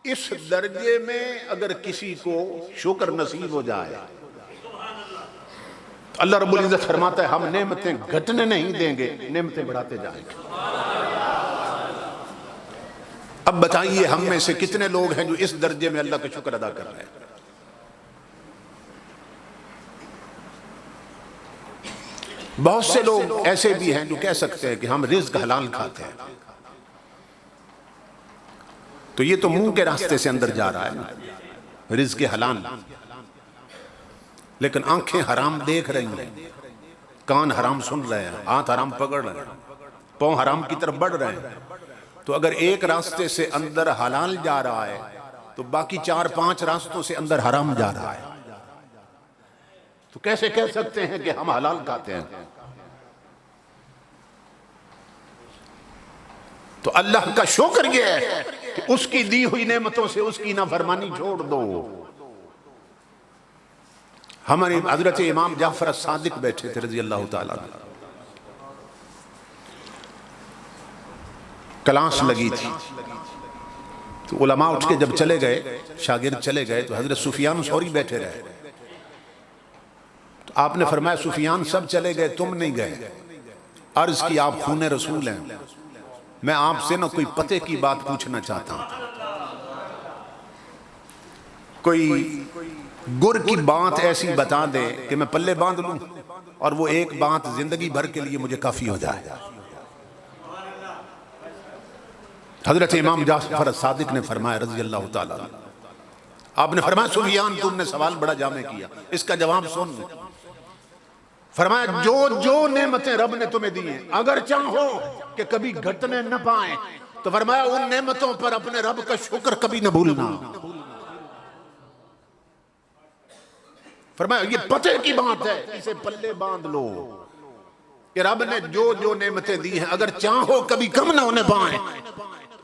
اس درجے میں اگر کسی کو شکر نصیب ہو جائے، اللہ رب العزت فرماتا ہے ہم نعمتیں گھٹنے نہیں دیں گے، نعمتیں بڑھاتے جائیں گے۔ اب بتائیے ہم میں سے کتنے لوگ ہیں جو اس درجے میں اللہ کا شکر ادا کر رہے ہیں؟ بہت سے لوگ ایسے بھی ہیں جو کہہ سکتے ہیں کہ ہم رزق حلال کھاتے ہیں، تو یہ تو منہ کے راستے سے اندر جا رہا ہے نا، رزق حلال، لیکن آنکھیں حرام دیکھ رہی ہیں، کان حرام سن رہے ہیں، ہاتھ حرام پکڑ رہے ہیں، پاؤں حرام کی طرف بڑھ رہے ہیں۔ تو اگر ایک راستے سے اندر حلال جا رہا ہے تو باقی 4-5 راستوں سے اندر حرام جا رہا ہے، تو کیسے کہہ سکتے ہیں کہ ہم حلال کھاتے ہیں؟ تو اللہ کا شکر یہ ہے کہ اس کی دی ہوئی نعمتوں سے اس کی نافرمانی چھوڑ دو۔ ہمارے حضرت امام جعفر الصادق بیٹھے تھے رضی اللہ تعالیٰ عنہ، کلاس لگی تھی، تو علماء اٹھ کے جب چلے گئے، شاگرد چلے گئے، تو حضرت سفیان ثوری بیٹھے رہے۔ تو آپ نے فرمایا سفیان سب چلے گئے تم نہیں گئے، عرض کی آپ خون رسول ہیں، میں آپ سے نہ کوئی پتے کی بات پوچھنا چاہتا ہوں، کوئی گر کی بات ایسی بتا دے کہ میں پلے باندھ لوں اور وہ ایک بات زندگی بھر کے لیے مجھے کافی ہو جائے۔ حضرت امام جعفر الصادق نے فرمایا رضی اللہ تعالیٰ، آپ نے فرمایا سفیان تم نے سوال بڑا جامع کیا، اس کا جواب سن۔ فرمایا جو نعمتیں رب نے تمہیں دی ہیں اگر چاہو کہ کبھی گھٹنے نہ پائیں تو فرمایا ان نعمتوں پر اپنے رب کا شکر کبھی نہ بھولنا. فرمایا یہ پتہ کی بات ہے، اسے پلے باندھ لو کہ رب نے جو جو نعمتیں دی ہیں اگر چاہو کبھی کم نہ ہونے پائیں.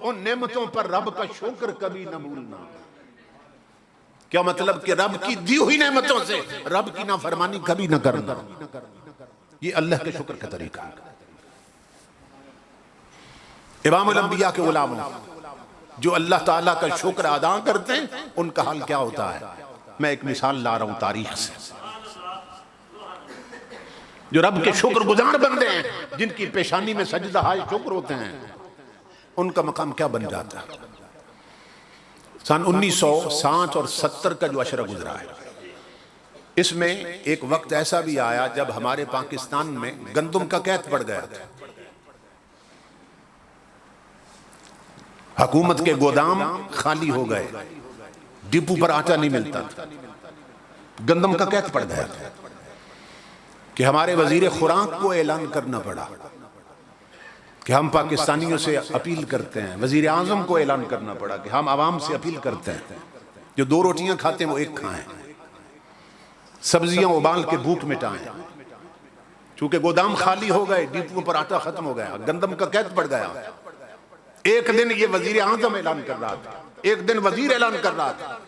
ان نعمتوں پر رب کا شکر کبھی نہ بھولنا. کیا مطلب کہ رب کی دی ہوئی نعمتوں سے رب کی نافرمانی کبھی نہ کرنا. یہ اللہ کے شکر کا طریقہ ہے. امام الانبیاء کے غلام جو اللہ تعالیٰ کا شکر ادا کرتے ہیں ان کا حال کیا ہوتا ہے. میں ایک مثال لا رہا ہوں تاریخ سے. جو رب کے شکر گزار بندے ہیں جن کی پیشانی میں سجدہ ہائے شکر ہوتے ہیں ان کا مقام کیا بن جاتا ہے. سن 1960 اور 70 کا جو عشرہ گزرا ہے اس میں ایک وقت ایسا بھی آیا جب ہمارے پاکستان میں گندم کا قحط پڑ گیا تھا. حکومت کے گودام خالی ہو گئے، ڈپو پر آٹا نہیں ملتا تھا، گندم کا قحط پڑ گیا تھا کہ ہمارے وزیر خوراک کو اعلان کرنا پڑا کہ ہم پاکستانیوں سے اپیل کرتے ہیں. وزیر اعظم کو اعلان کرنا پڑا کہ ہم عوام سے اپیل کرتے ہیں جو 2 روٹیاں کھاتے ہیں وہ 1 کھائیں، سبزیاں ابال کے بھوک مٹائیں. چونکہ گودام خالی ہو گئے، ڈپو پر آٹا ختم ہو گیا، گندم کا قحط پڑ گیا. ایک دن یہ وزیر اعظم اعلان کر رہا تھا، ایک دن وزیر اعلان کر رہا تھا،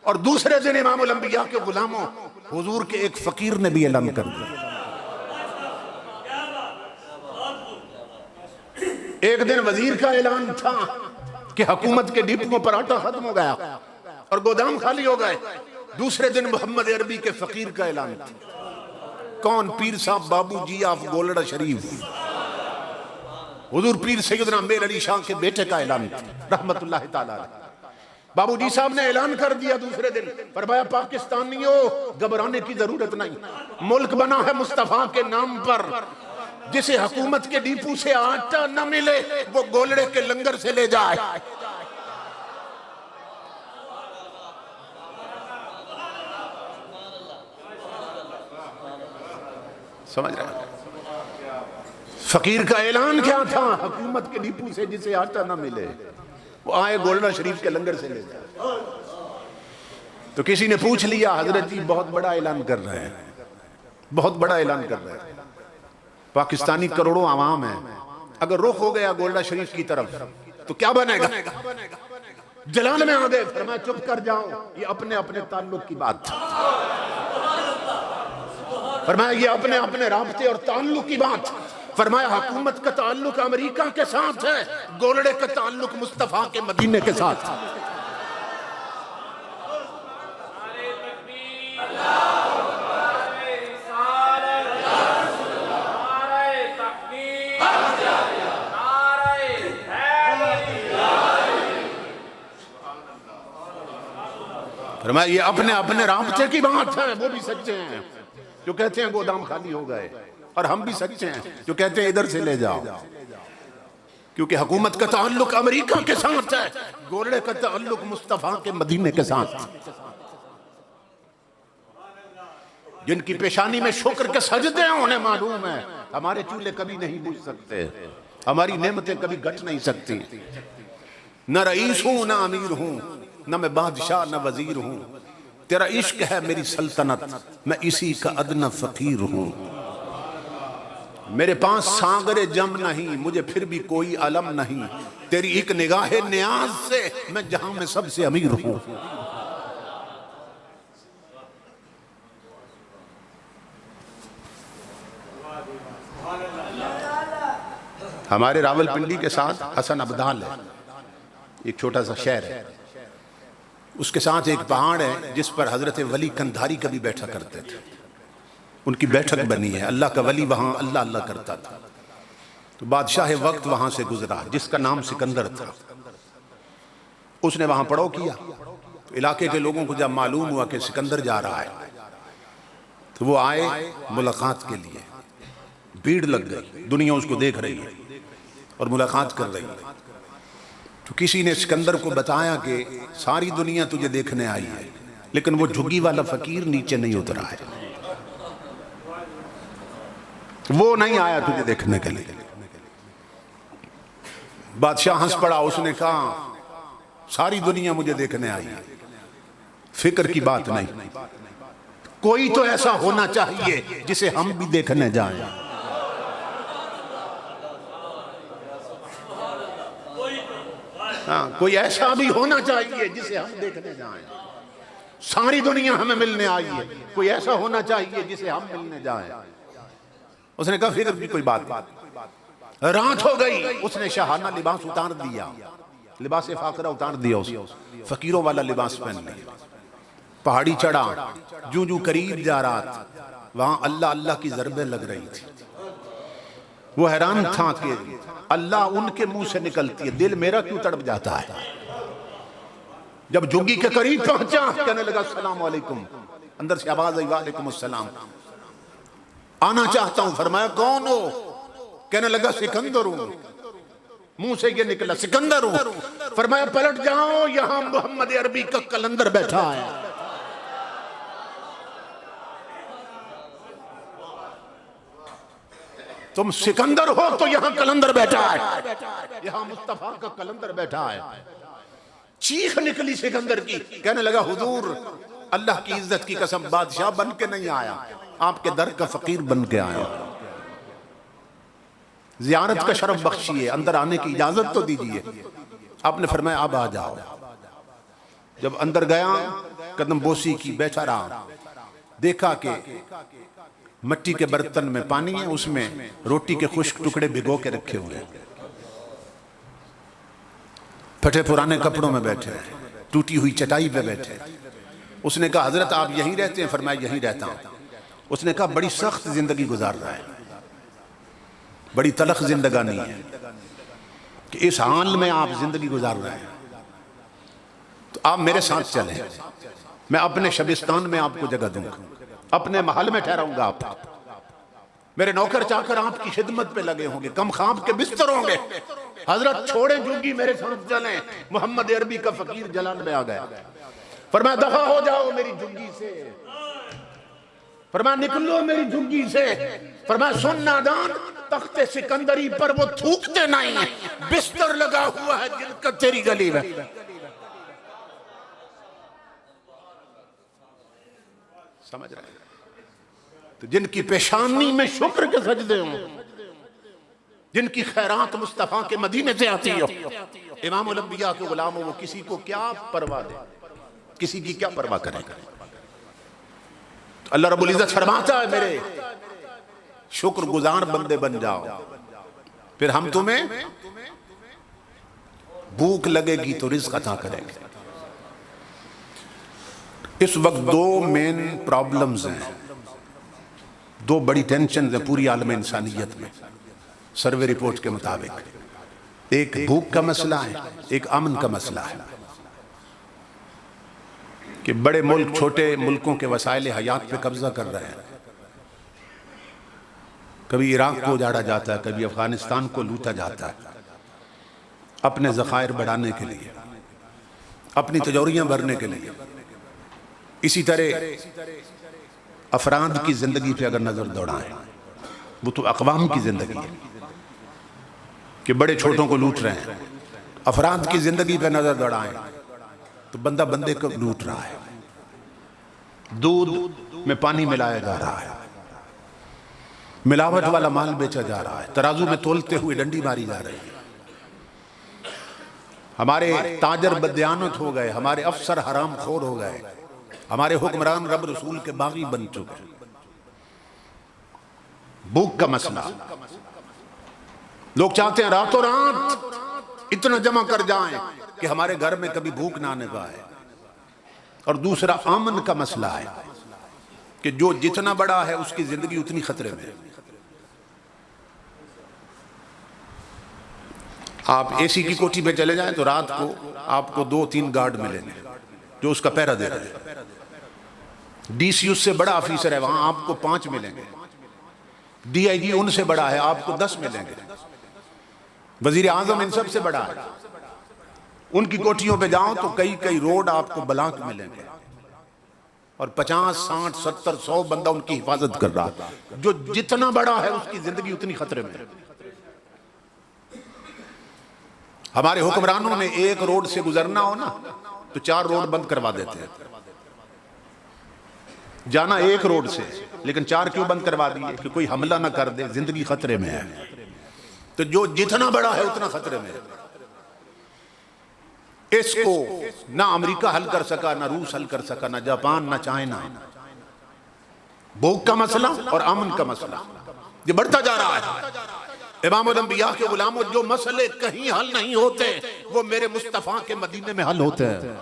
اور دوسرے دن امام الانبیاء کے غلاموں حضور کے ایک فقیر نے بھی اعلان کر دیا. ایک دن وزیر کا اعلان تھا کہ حکومت کے ڈپو پر آٹا ختم ہو گیا اور گودام خالی ہو گئے. دوسرے دن محمد عربی کے فقیر کا اعلان تھا. کون؟ پیر صاحب بابو جی آف گولڑا شریف، حضور پیر سیدنا میر علی شاہ کے بیٹے کا اعلان تھا رحمت اللہ تعالی علیہ. بابو جی صاحب نے اعلان کر دیا دوسرے دن، فرمایا پاکستانیوں گھبرانے کی ضرورت نہیں، ملک بنا ہے مصطفیٰ کے نام پر. جسے حکومت کے ڈپو سے آٹا نہ ملے وہ گولڑے کے لنگر سے لے جائے. سمجھ رہے ہیں؟ فقیر کا اعلان کیا تھا؟ حکومت کے ڈپو سے جسے آٹا نہ ملے وہ آئے گولڑا شریف کے لنگر سے لے جائے. تو کسی نے پوچھ لیا حضرت جی بہت بڑا اعلان کر رہے ہیں، بہت بڑا اعلان کر رہے ہیں، پاکستانی کروڑوں عوام ہیں، اگر رخ ہو گیا گولڑا شریف کی طرف تو کیا بنے گا؟ جلال میں آگے فرمایا چپ کر جاؤ، یہ اپنے اپنے تعلق کی بات تھا. فرمایا یہ اپنے اپنے رابطے اور تعلق کی بات. فرمایا حکومت کا تعلق امریکہ کے ساتھ ہے، گولڑے کا تعلق مصطفیٰ کے مدینے کے ساتھ. فرمایا یہ اپنے اپنے رابطے کی بات ہے. وہ بھی سچے ہیں جو کہتے ہیں گودام خالی ہو گئے، اور ہم بھی سچے ہیں جو کہتے ہیں ادھر سے لے جاؤ. کیونکہ حکومت کا تعلق امریکہ کے ساتھ ہے، گولڑے کا تعلق مصطفیٰ کے مدینے کے ساتھ. جن کی پیشانی میں شکر کے سجدے ہیں انہیں معلوم ہے ہمارے چولہے کبھی نہیں بجھ سکتے، ہماری نعمتیں کبھی گھٹ نہیں سکتی. نہ رئیس ہوں نہ امیر ہوں، نہ میں بادشاہ نہ وزیر ہوں، تیرا عشق ہے میری سلطنت، میں اسی کا ادنی فقیر ہوں. میرے پاس ساغر جم نہیں، مجھے پھر بھی کوئی علم نہیں، تیری ایک نگاہ نیاز سے میں جہاں میں سب سے امیر ہوں. ہمارے راول پنڈی کے ساتھ حسن ابدال ہے، ایک چھوٹا سا شہر ہے، اس کے ساتھ ایک پہاڑ ہے جس پر حضرت ولی کندھاری کبھی بیٹھا کرتے تھے. ان کی بیٹھک بنی ہے، اللہ کا ولی وہاں اللہ اللہ کرتا تھا. تو بادشاہ وقت وہاں سے گزرا جس کا نام سکندر تھا، اس نے وہاں پڑاؤ کیا. تو علاقے کے لوگوں کو جب معلوم ہوا کہ سکندر جا رہا ہے تو وہ آئے ملاقات کے لیے. بھیڑ لگ گئی، دنیا اس کو دیکھ رہی ہے اور ملاقات کر رہی ہے. تو کسی نے سکندر کو بتایا کہ ساری دنیا تجھے دیکھنے آئی ہے لیکن وہ جھگی والا فقیر نیچے نہیں اترا ہے، وہ نہیں آیا تجھے دیکھنے کے لیے. بادشاہ ہنس پڑا، اس نے کہا ساری دنیا مجھے دیکھنے آئی ہے، فکر کی بات نہیں، کوئی تو ایسا ہونا چاہیے جسے ہم بھی دیکھنے جائیں۔ ہاں، کوئی ایسا بھی ہونا چاہیے جسے ہم دیکھنے جائیں۔ ساری دنیا ہمیں ملنے آئی ہے، کوئی ایسا ہونا چاہیے جسے ہم ملنے جائیں۔ اس نے کہا فکر کی کوئی بات نہیں۔ رات ہو گئی، اس نے شاہانہ لباس اتار دیا، لباس فاقرہ اتار دیا، اس فقیروں والا لباس پہن لیا، پہاڑی چڑھا، جو جو قریب جا رہا تھا وہاں اللہ اللہ کی ضربیں لگ رہی تھی۔ وہ حیران تھا کہ اللہ ان کے منہ سے نکلتی ہے، دل میرا کیوں تڑپ جاتا ہے؟ جب جھگی کے قریب پہنچا کہنے لگا السلام علیکم، اندر سے آواز آئی وعلیکم السلام، آنا چاہتا ہوں۔ فرمایا کون ہو؟ کہنے لگا سکندر ہوں۔ منہ سے یہ نکلا سکندر ہوں۔ فرمایا پلٹ جاؤ، یہاں محمد عربی کا قلندر بیٹھا ہے۔ تم سکندر ہو تو یہاں قلندر بیٹھا ہے، یہاں مصطفیٰ کا قلندر بیٹھا ہے۔ چیخ نکلی سکندر کی، کہنے لگا حضور اللہ کی عزت کی قسم بادشاہ بن کے نہیں آیا، آپ کے در کا فقیر بن کے آیا، زیارت کا شرف بخشیے، اندر آنے کی اجازت تو دیجئے۔ آپ نے فرمایا اب آ جاؤ۔ جب اندر گیا قدم بوسی کی، بیٹھا رہا، دیکھا کہ مٹی کے برتن میں پانی ہے، اس میں روٹی کے خشک ٹکڑے بھگو کے رکھے ہوئے، پھٹے پرانے کپڑوں میں بیٹھے، ٹوٹی ہوئی چٹائی پہ بیٹھے۔ اس نے کہا حضرت آپ یہیں رہتے ہیں؟ فرمایا یہیں رہتا ہوں۔ اس نے کہا بڑی سخت زندگی گزار رہا ہے، بڑی تلخ زندگانی ہے کہ اس حال میں آپ زندگی گزار رہے ہیں، تو آپ میرے ساتھ چلیں، میں اپنے شبستان میں آپ کو جگہ دوں گا، اپنے محل میں ٹھہراؤں گا، آپ میرے نوکر چاکر آپ کی خدمت پہ لگے ہوں گے، کم خواب کے بستر ہوں گے۔ حضرت چھوڑیں جھگی، میرے ساتھ چلیں۔ محمد عربی کا فقیر جلال میں آ گیا، فرمایا دفع ہو جاؤ میری جھگی سے، فرمایا نکلو میری جھگی سے۔ فرمایا سن نادان، تخت سکندری پر وہ تھوکتے نہیں، بستر لگا ہوا ہے جن کا تیری گلی میں۔ سمجھ رہے ہیں؟ تو جن کی پیشانی میں شکر کے سجدے ہوں، جن کی خیرات مصطفیٰ کے مدینے سے آتی ہو، امام الانبیاء کے غلام ہو، وہ کسی کو کیا پرواہ دے، کسی کی کیا پرواہ کرے گا؟ تو اللہ رب العزت فرماتا ہے میرے شکر گزار بندے بن جاؤ، پھر ہم تمہیں بھوک لگے گی تو رزق عطا کریں گے۔ اس وقت دو مین پرابلمز ہیں، دو بڑی ٹینشنز ہیں پوری عالم انسانیت میں سروے رپورٹ کے مطابق، ایک بھوک کا مسئلہ ہے، ایک امن کا مسئلہ ہے، کہ بڑے ملک چھوٹے ملکوں کے وسائل حیات پہ قبضہ کر رہے ہیں۔ کبھی عراق کو اجاڑا جاتا ہے، کبھی افغانستان کو لوٹا جاتا ہے، اپنے ذخائر بڑھانے کے لیے، اپنی تجوریاں بھرنے کے لیے۔ اسی طرح افراد کی زندگی پہ اگر نظر دوڑائیں، وہ تو اقوام کی زندگی ہے کہ بڑے چھوٹوں کو لوٹ رہے ہیں۔ افراد کی زندگی پہ نظر دوڑائیں تو بندہ بندے کو لوٹ رہا ہے، دودھ میں پانی ملایا جا رہا ہے، ملاوٹ والا مال بیچا جا رہا ہے، ترازو میں تولتے ہوئے ڈنڈی ماری جا رہی ہے، ہمارے تاجر بدیانت ہو گئے، ہمارے افسر حرام خور ہو گئے، ہمارے حکمران رب رسول کے باغی بن چکے۔ بھوک کا مسئلہ، لوگ چاہتے ہیں راتوں رات اتنا جمع کر جائیں کہ ہمارے گھر میں کبھی بھوک نہ آنے پائے۔ اور دوسرا امن کا مسئلہ ہے کہ جو جتنا بڑا ہے اس کی زندگی اتنی خطرے میں۔ آپ اے سی کی کوٹھی پہ چلے جائیں تو رات کو آپ کو 2-3 گارڈ ملیں گے جو اس کا پہرا دے رہے ہیں، ڈی سی اس سے بڑا آفیسر ہے وہاں آپ کو 5 ملیں گے، ڈی آئی جی ان سے بڑا ہے آپ کو 10 ملیں گے، وزیر اعظم ان سب سے بڑا ہے، ان کی کوٹھیوں پہ جاؤں تو کئی روڈ آپ کو بلاک ملیں گے، اور 50 60 70 100 بندہ ان کی حفاظت کر رہا۔ جو جتنا بڑا ہے اس کی زندگی اتنی خطرے میں۔ ہمارے حکمرانوں نے ایک روڈ سے گزرنا ہو نا تو 4 روڈ بند کروا دیتے ہیں. جانا ایک روڈ سے لیکن 4 کیوں بند کروا دیے؟ کہ کوئی حملہ نہ کر دے، زندگی خطرے میں ہے. تو جو جتنا بڑا ہے اتنا خطرے میں ہے. اس کو نہ امریکہ حل کر سکا، نہ روس حل کر سکا، نہ جاپان، نہ چائنا. بھوک کا مسئلہ اور امن کا مسئلہ یہ بڑھتا جا رہا ہے. امام الانبیاء کے غلاموں، جو مسئلے کہیں حل نہیں ہوتے وہ میرے مصطفیٰ کے مدینے میں حل ہوتے ہیں.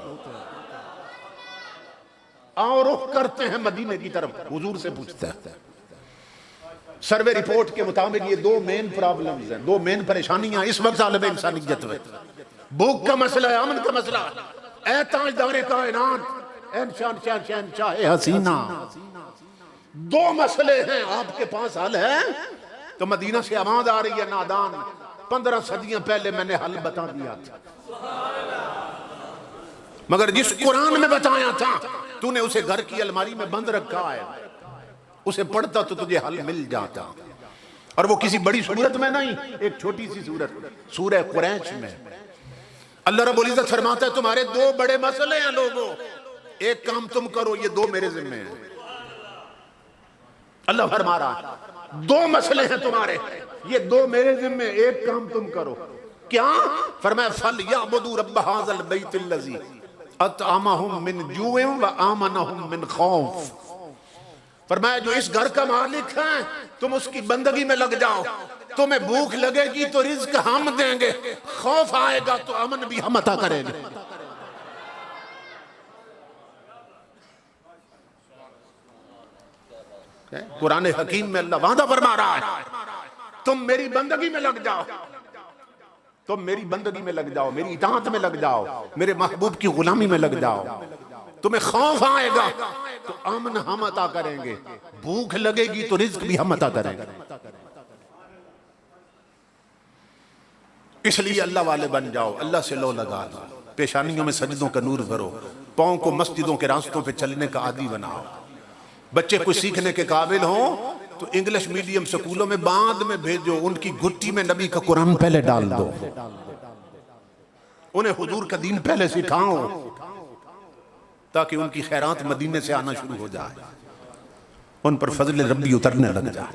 آؤ رخ کرتے ہیں مدینے کی طرف. حضور سے پوچھتے ہیں، سروے رپورٹ کے مطابق یہ 2 مین پرابلمز ہیں، 2 مین پریشانیاں اس وقت عالم انسانیت میں. بھوک کا مسئلہ ہے، امن کا مسئلہ. اے تاجدار کائنات، اے شہنشاہ حسینہ، 2 مسئلے ہیں آپ کے پاس حل ہے. تو مدینہ سے آواز آ رہی ہے، نادان 15 صدیاں پہلے میں نے حل بتا دیا تھا، مگر جس قرآن میں بتایا تھا تو نے اسے گھر کی الماری میں بند رکھا ہے. اسے پڑھتا تو تجھے حل مل جاتا. اور وہ کسی بڑی صورت میں نہیں، ایک چھوٹی سی صورت، سورہ قریش میں. اللہ رب العزت فرماتا ہے تمہارے 2 بڑے مسئلے ہیں لوگوں، ایک کام تم کرو، یہ 2 میرے ذمہ ہیں. اللہ فرما رہا ہے 2 مسئلے ہیں تمہارے، یہ 2 میرے ذمہ، ایک کام تم کرو. کیا؟ فرمایا فَلْيَعْبُدُوا رَبَّ هَذَا الْبَيْتِ الَّذِي أَطْعَمَهُم مِّن جُوعٍ وَآمَنَهُم مِّن خَوْفٍ. فرمایا جو اس گھر کا مالک ہے تم اس کی بندگی میں لگ جاؤ. تمہیں بھوک لگے گی تو رزق ہم دیں گے، خوف آئے گا تو امن بھی ہم عطا کریں گے. قرآن حکیم میں اللہ وعدہ فرما رہا ہے تم میری بندگی میں لگ جاؤ، تم میری بندگی میں لگ جاؤ، میری اطاعت میں لگ جاؤ، میرے محبوب کی غلامی میں لگ جاؤ. تمہیں خوف آئے گا تو امن ہم عطا کریں گے، بھوک لگے گی تو رزق بھی ہم عطا کریں گے. اس لیے اللہ والے بن جاؤ، اللہ سے لو لگا دو، پیشانیوں میں سجدوں کا نور بھرو، پاؤں کو مسجدوں کے راستوں پہ چلنے کا عادی بناؤ. بچے کچھ سیکھنے کے قابل ہوں تو انگلش میڈیم سکولوں میں بعد میں بھیجو، ان کی گھٹی میں نبی کا قرآن پہلے ڈال دو، انہیں حضور کا دین پہلے سکھاؤ تاکہ ان کی خیرات مدینے سے آنا شروع ہو جائے، ان پر فضل ربی اترنے لگ جائے.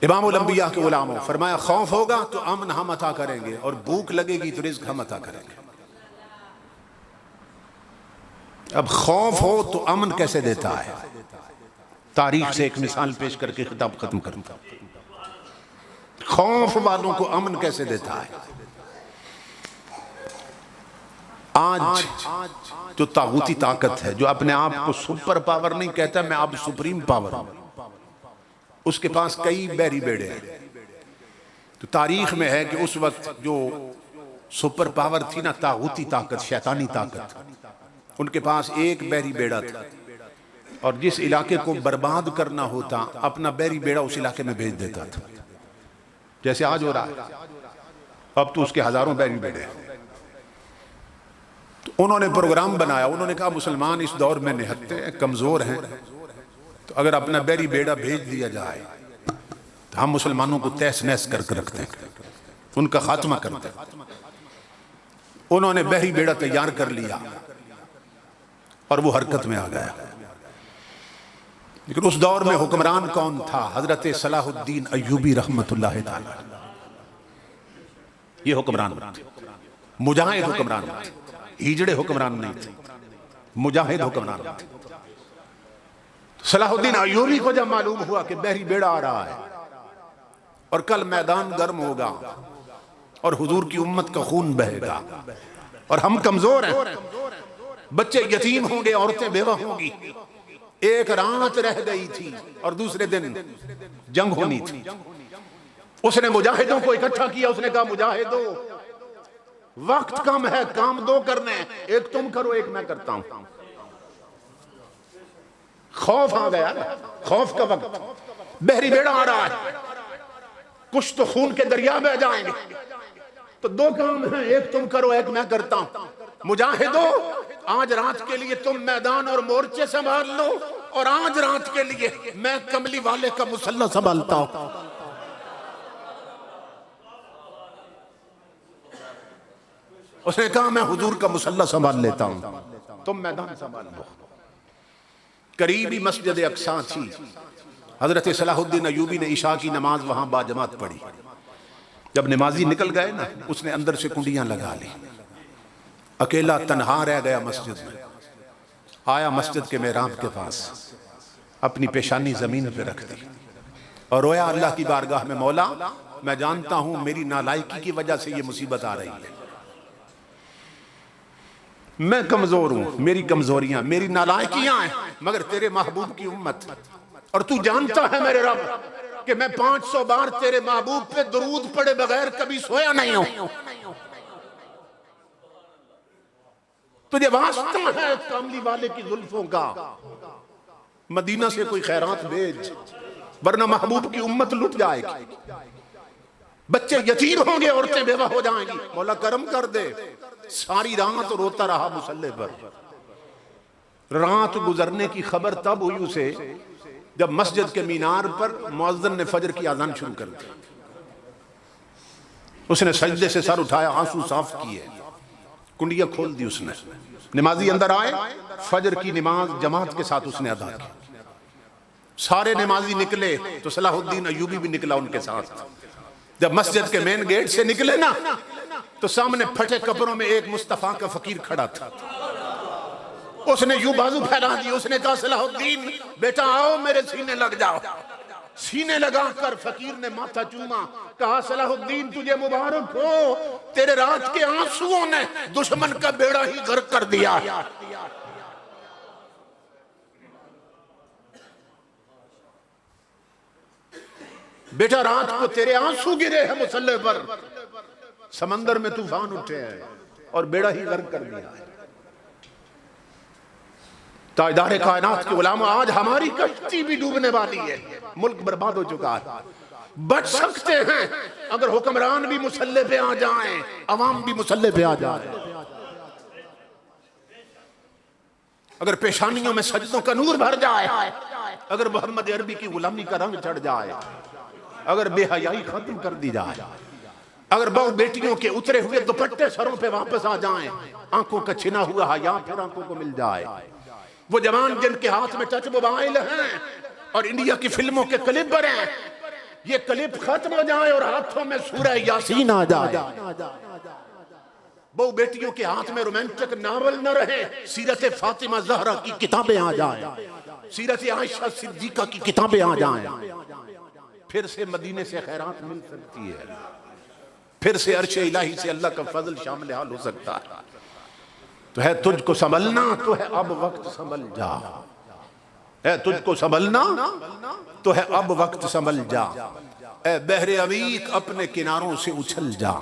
امام الانبیاء کے غلاموں، فرمایا خوف ہوگا تو امن ہم عطا کریں گے، اور بھوک لگے گی تو رزق ہم عطا کریں گے. اب خوف ہو تو امن کیسے دیتا ہے؟ تاریخ سے ایک مثال پیش کر کے خطاب ختم کرتا ہوں. خوف والوں کو امن کیسے دیتا ہے؟ آج جو طاغوتی طاقت ہے، جو اپنے آپ کو سپر پاور نہیں کہتا، میں اب سپریم پاور ہوں، اس کے پاس کئی بحری بیڑے ہیں. تو تاریخ میں ہے کہ اس وقت جو سپر پاور تھی نا، طاغوتی طاقت، شیطانی طاقت، ان کے پاس ایک بحری بیڑا تھا، اور جس علاقے کو برباد کرنا ہوتا اپنا بحری بیڑا اس علاقے میں بھیج دیتا تھا. جیسے آج ہو رہا ہے، اب تو اس کے ہزاروں بحری بیڑے ہیں. تو انہوں نے پروگرام بنایا، انہوں نے کہا مسلمان اس دور میں نہتے ہیں، کمزور ہیں، تو اگر اپنا بحری بیڑا بھیج دیا جائے تو ہم مسلمانوں کو تہس نہس کر کے رکھتے ہیں، ان کا خاتمہ کرتے ہیں. انہوں نے بحری بیڑا تیار کر لیا اور وہ حرکت میں آ گیا. لیکن اس دور میں حکمران کون تھا؟ حضرت صلاح الدین ایوبی رحمت اللہ تعالی. یہ حکمران تھے، مجاہد حکمران تھے، ہیجڑے حکمران نہیں تھے، مجاہد حکمران تھے. صلاح الدین ایوبی کو جب معلوم ہوا کہ بحری بیڑا آ رہا ہے اور کل میدان گرم ہوگا اور حضور کی امت کا خون بہے گا اور ہم کمزور ہیں، بچے یتیم ہوں گے، عورتیں بیوہ ہوں گی، ایک رات رہ گئی تھی اور دوسرے دن جنگ ہونی تھی. اس نے مجاہدوں کو اکٹھا کیا، اس نے کہا مجاہدوں وقت کم ہے، کام 2 کرنے ہیں، ایک تم کرو ایک میں کرتا ہوں. خوف آ گیا، خوف کا وقت، بحری بیڑا آ رہا ہے، کچھ تو خون کے دریا بہ جائیں گے، تو 2 کام ہیں، ایک تم کرو ایک میں کرتا ہوں. مجاہدوں آج رات کے لیے تم میدان اور مورچے سنبھال لو، اور آج رات کے لیے میں کملی والے کا مسلح سنبھالتا ہوں. اس نے کہا میں حضور کا مصلی سنبھال لیتا ہوں، تم میدان سنبھال لو۔ قریبی مسجد اقصیٰ تھی، حضرت صلاح الدین ایوبی نے عشاء کی نماز وہاں باجماعت پڑھی۔ جب نمازی نکل گئے نا، اس نے اندر سے کنڈیاں لگا لی، اکیلا تنہا رہ گیا مسجد میں۔ آیا مسجد کے محراب کے پاس، اپنی پیشانی زمین پہ رکھ دی اور رویا اللہ کی بارگاہ میں، مولا میں جانتا ہوں میری نالائکی کی وجہ سے یہ مصیبت آ رہی ہے، میں کمزور ہوں، میری کمزوریاں، میری نالائکیاں ہیں، مگر تیرے محبوب کی امت، اور تو جانتا ہے میرے رب کہ میں 500 بار تیرے محبوب پہ درود پڑے بغیر کبھی سویا نہیں ہوں، تجھے واسطہ ہے کاملی والے کی زلفوں کا، مدینہ سے کوئی خیرات بھیج، ورنہ محبوب کی امت لٹ جائے گی، بچے یتیم ہوں گے، عورتیں بیوہ ہو جائیں گی، مولا کرم کر دے۔ ساری رات روتا رہا مصلی پر۔ رات گزرنے کی خبر تب ہوئی اسے جب مسجد کے مینار پر مؤذن نے فجر کی اذان شروع کر دی۔ اس نے سجدے سے سر اٹھایا، آنسو صاف کیے، کنڈیاں کھول دی اس نے، نمازی اندر آئے، فجر کی نماز جماعت کے ساتھ اس نے ادا کی۔ سارے نمازی نکلے تو صلاح الدین ایوبی بھی نکلا ان کے ساتھ۔ جب مسجد کے مین گیٹ سے نکلے نا تو سامنے پھٹے کپڑوں میں ایک مصطفیٰ کا فقیر کھڑا تھا۔ اس نے یوں بازو پھیلا دی، اس نے کہا صلاح الدین بیٹا آؤ میرے سینے لگ جاؤ۔ سینے لگا کر فقیر نے ماتھا چوما، کہا صلاح الدین تجھے مبارک ہو، تیرے رات کے آنسوؤں نے دشمن کا بیڑا ہی غرق کر دیا۔ بیٹا رات کو تیرے آنسو گرے ہیں مصلی پر، سمندر میں طوفان اٹھے ہیں اور بیڑا ہی غرق کر دیا ہے۔ تاجدار کائنات کے علماء، آج ہماری کشتی بھی ڈوبنے والی ہے، ملک برباد ہو چکا ہے، بچ سکتے ہیں اگر حکمران بھی مصلی پہ آ جائیں، عوام بھی مصلی پہ آ جائیں، اگر پیشانیوں میں سجدوں کا نور بھر جائے، اگر محمد عربی کی غلامی کا رنگ چڑھ جائے، اگر بے حیائی ختم کر دی جائے، اگر بہو بیٹیوں کے اترے ہوئے دوپٹے سروں پہ واپس آ جائیں، آنکھوں کا چھنا ہوا حیا پھر آنکھوں کو مل جائے، وہ جوان جن کے ہاتھ میں ٹچ موبائل ہیں اور انڈیا کی فلموں کے کلپ پر ہیں، یہ کلپ ختم ہو جائے اور ہاتھوں میں سورہ یاسین آ جائے، بہو بیٹیوں کے ہاتھ میں رومانٹک ناول نہ رہے، سیرت فاطمہ زہرا کی کتابیں آ جائیں، سیرت عائشہ صدیقہ کی کتابیں آ جائیں، پھر سے مدینے سے خیرات مل سکتی ہے، پھر سے عرش الہی سے اللہ کا فضل شامل حال ہو سکتا ہے۔ تو ہے تجھ کو سنبھلنا تو ہے اب وقت سنبھل جا، ہے تجھ کو سنبھلنا تو ہے اب وقت سنبھل جا، اے بحر عمیق اپنے کناروں سے اچھل جا،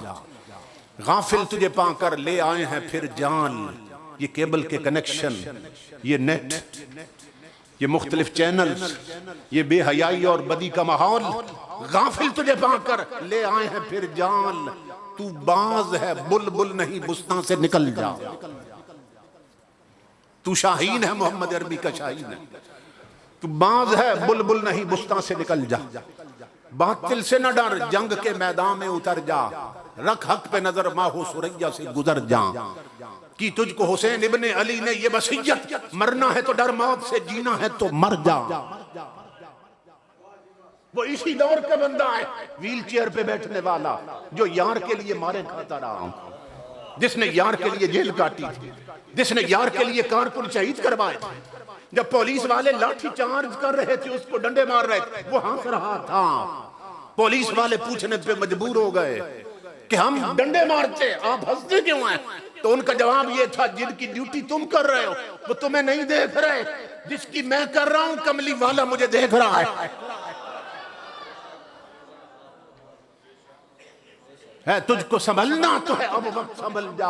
غافل تجھے پا کر لے آئے ہیں پھر جان، یہ کیبل کے کنیکشن، یہ نیٹ، یہ مختلف چینلز، یہ بے حیائی اور بدی کا ماحول، غافل تجھے پا کر لے آئے ہیں پھر جان، تو باز ہے بلبل نہیں بستان سے نکل جا، تو شاہین ہے محمد عربی کا شاہین ہے، تو باز ہے بلبل نہیں بستان سے نکل جا، باطل سے نہ ڈر جنگ کے میدان میں اتر جا، رکھ حق پہ نظر ماہو سریا سے گزر جا، کی تجھ کو حسین ابن علی نے یہ وصیت، مرنا ہے تو ڈر موت سے، جینا ہے تو مر جا۔ وہ اسی دور کا بندہ ہے، ویل چیئر پہ بیٹھنے والا، جو یار کے لیے مارے کھاتا رہا، جس نے یار کے لیے جیل کاٹی تھی، جس نے یار کے لیے کارکن شہید کروائے تھے، جب پولیس والے لاٹھی چارج کر رہے تھے اس کو ڈنڈے مار رہے تھے، وہ ہنس رہا تھا، پولیس والے پوچھنے پہ مجبور ہو گئے کہ ہم ڈنڈے مارتے آپ ہنستے کیوں ہیں؟ تو ان کا جواب یہ تھا جن کی ڈیوٹی تم کر رہے ہو وہ تمہیں نہیں دیکھ رہے، جس کی میں کر رہا ہوں کملی والا مجھے دیکھ رہا ہے۔ ہے تجھ کو سنبھلنا تو ہے اب وقت سنبھل جا،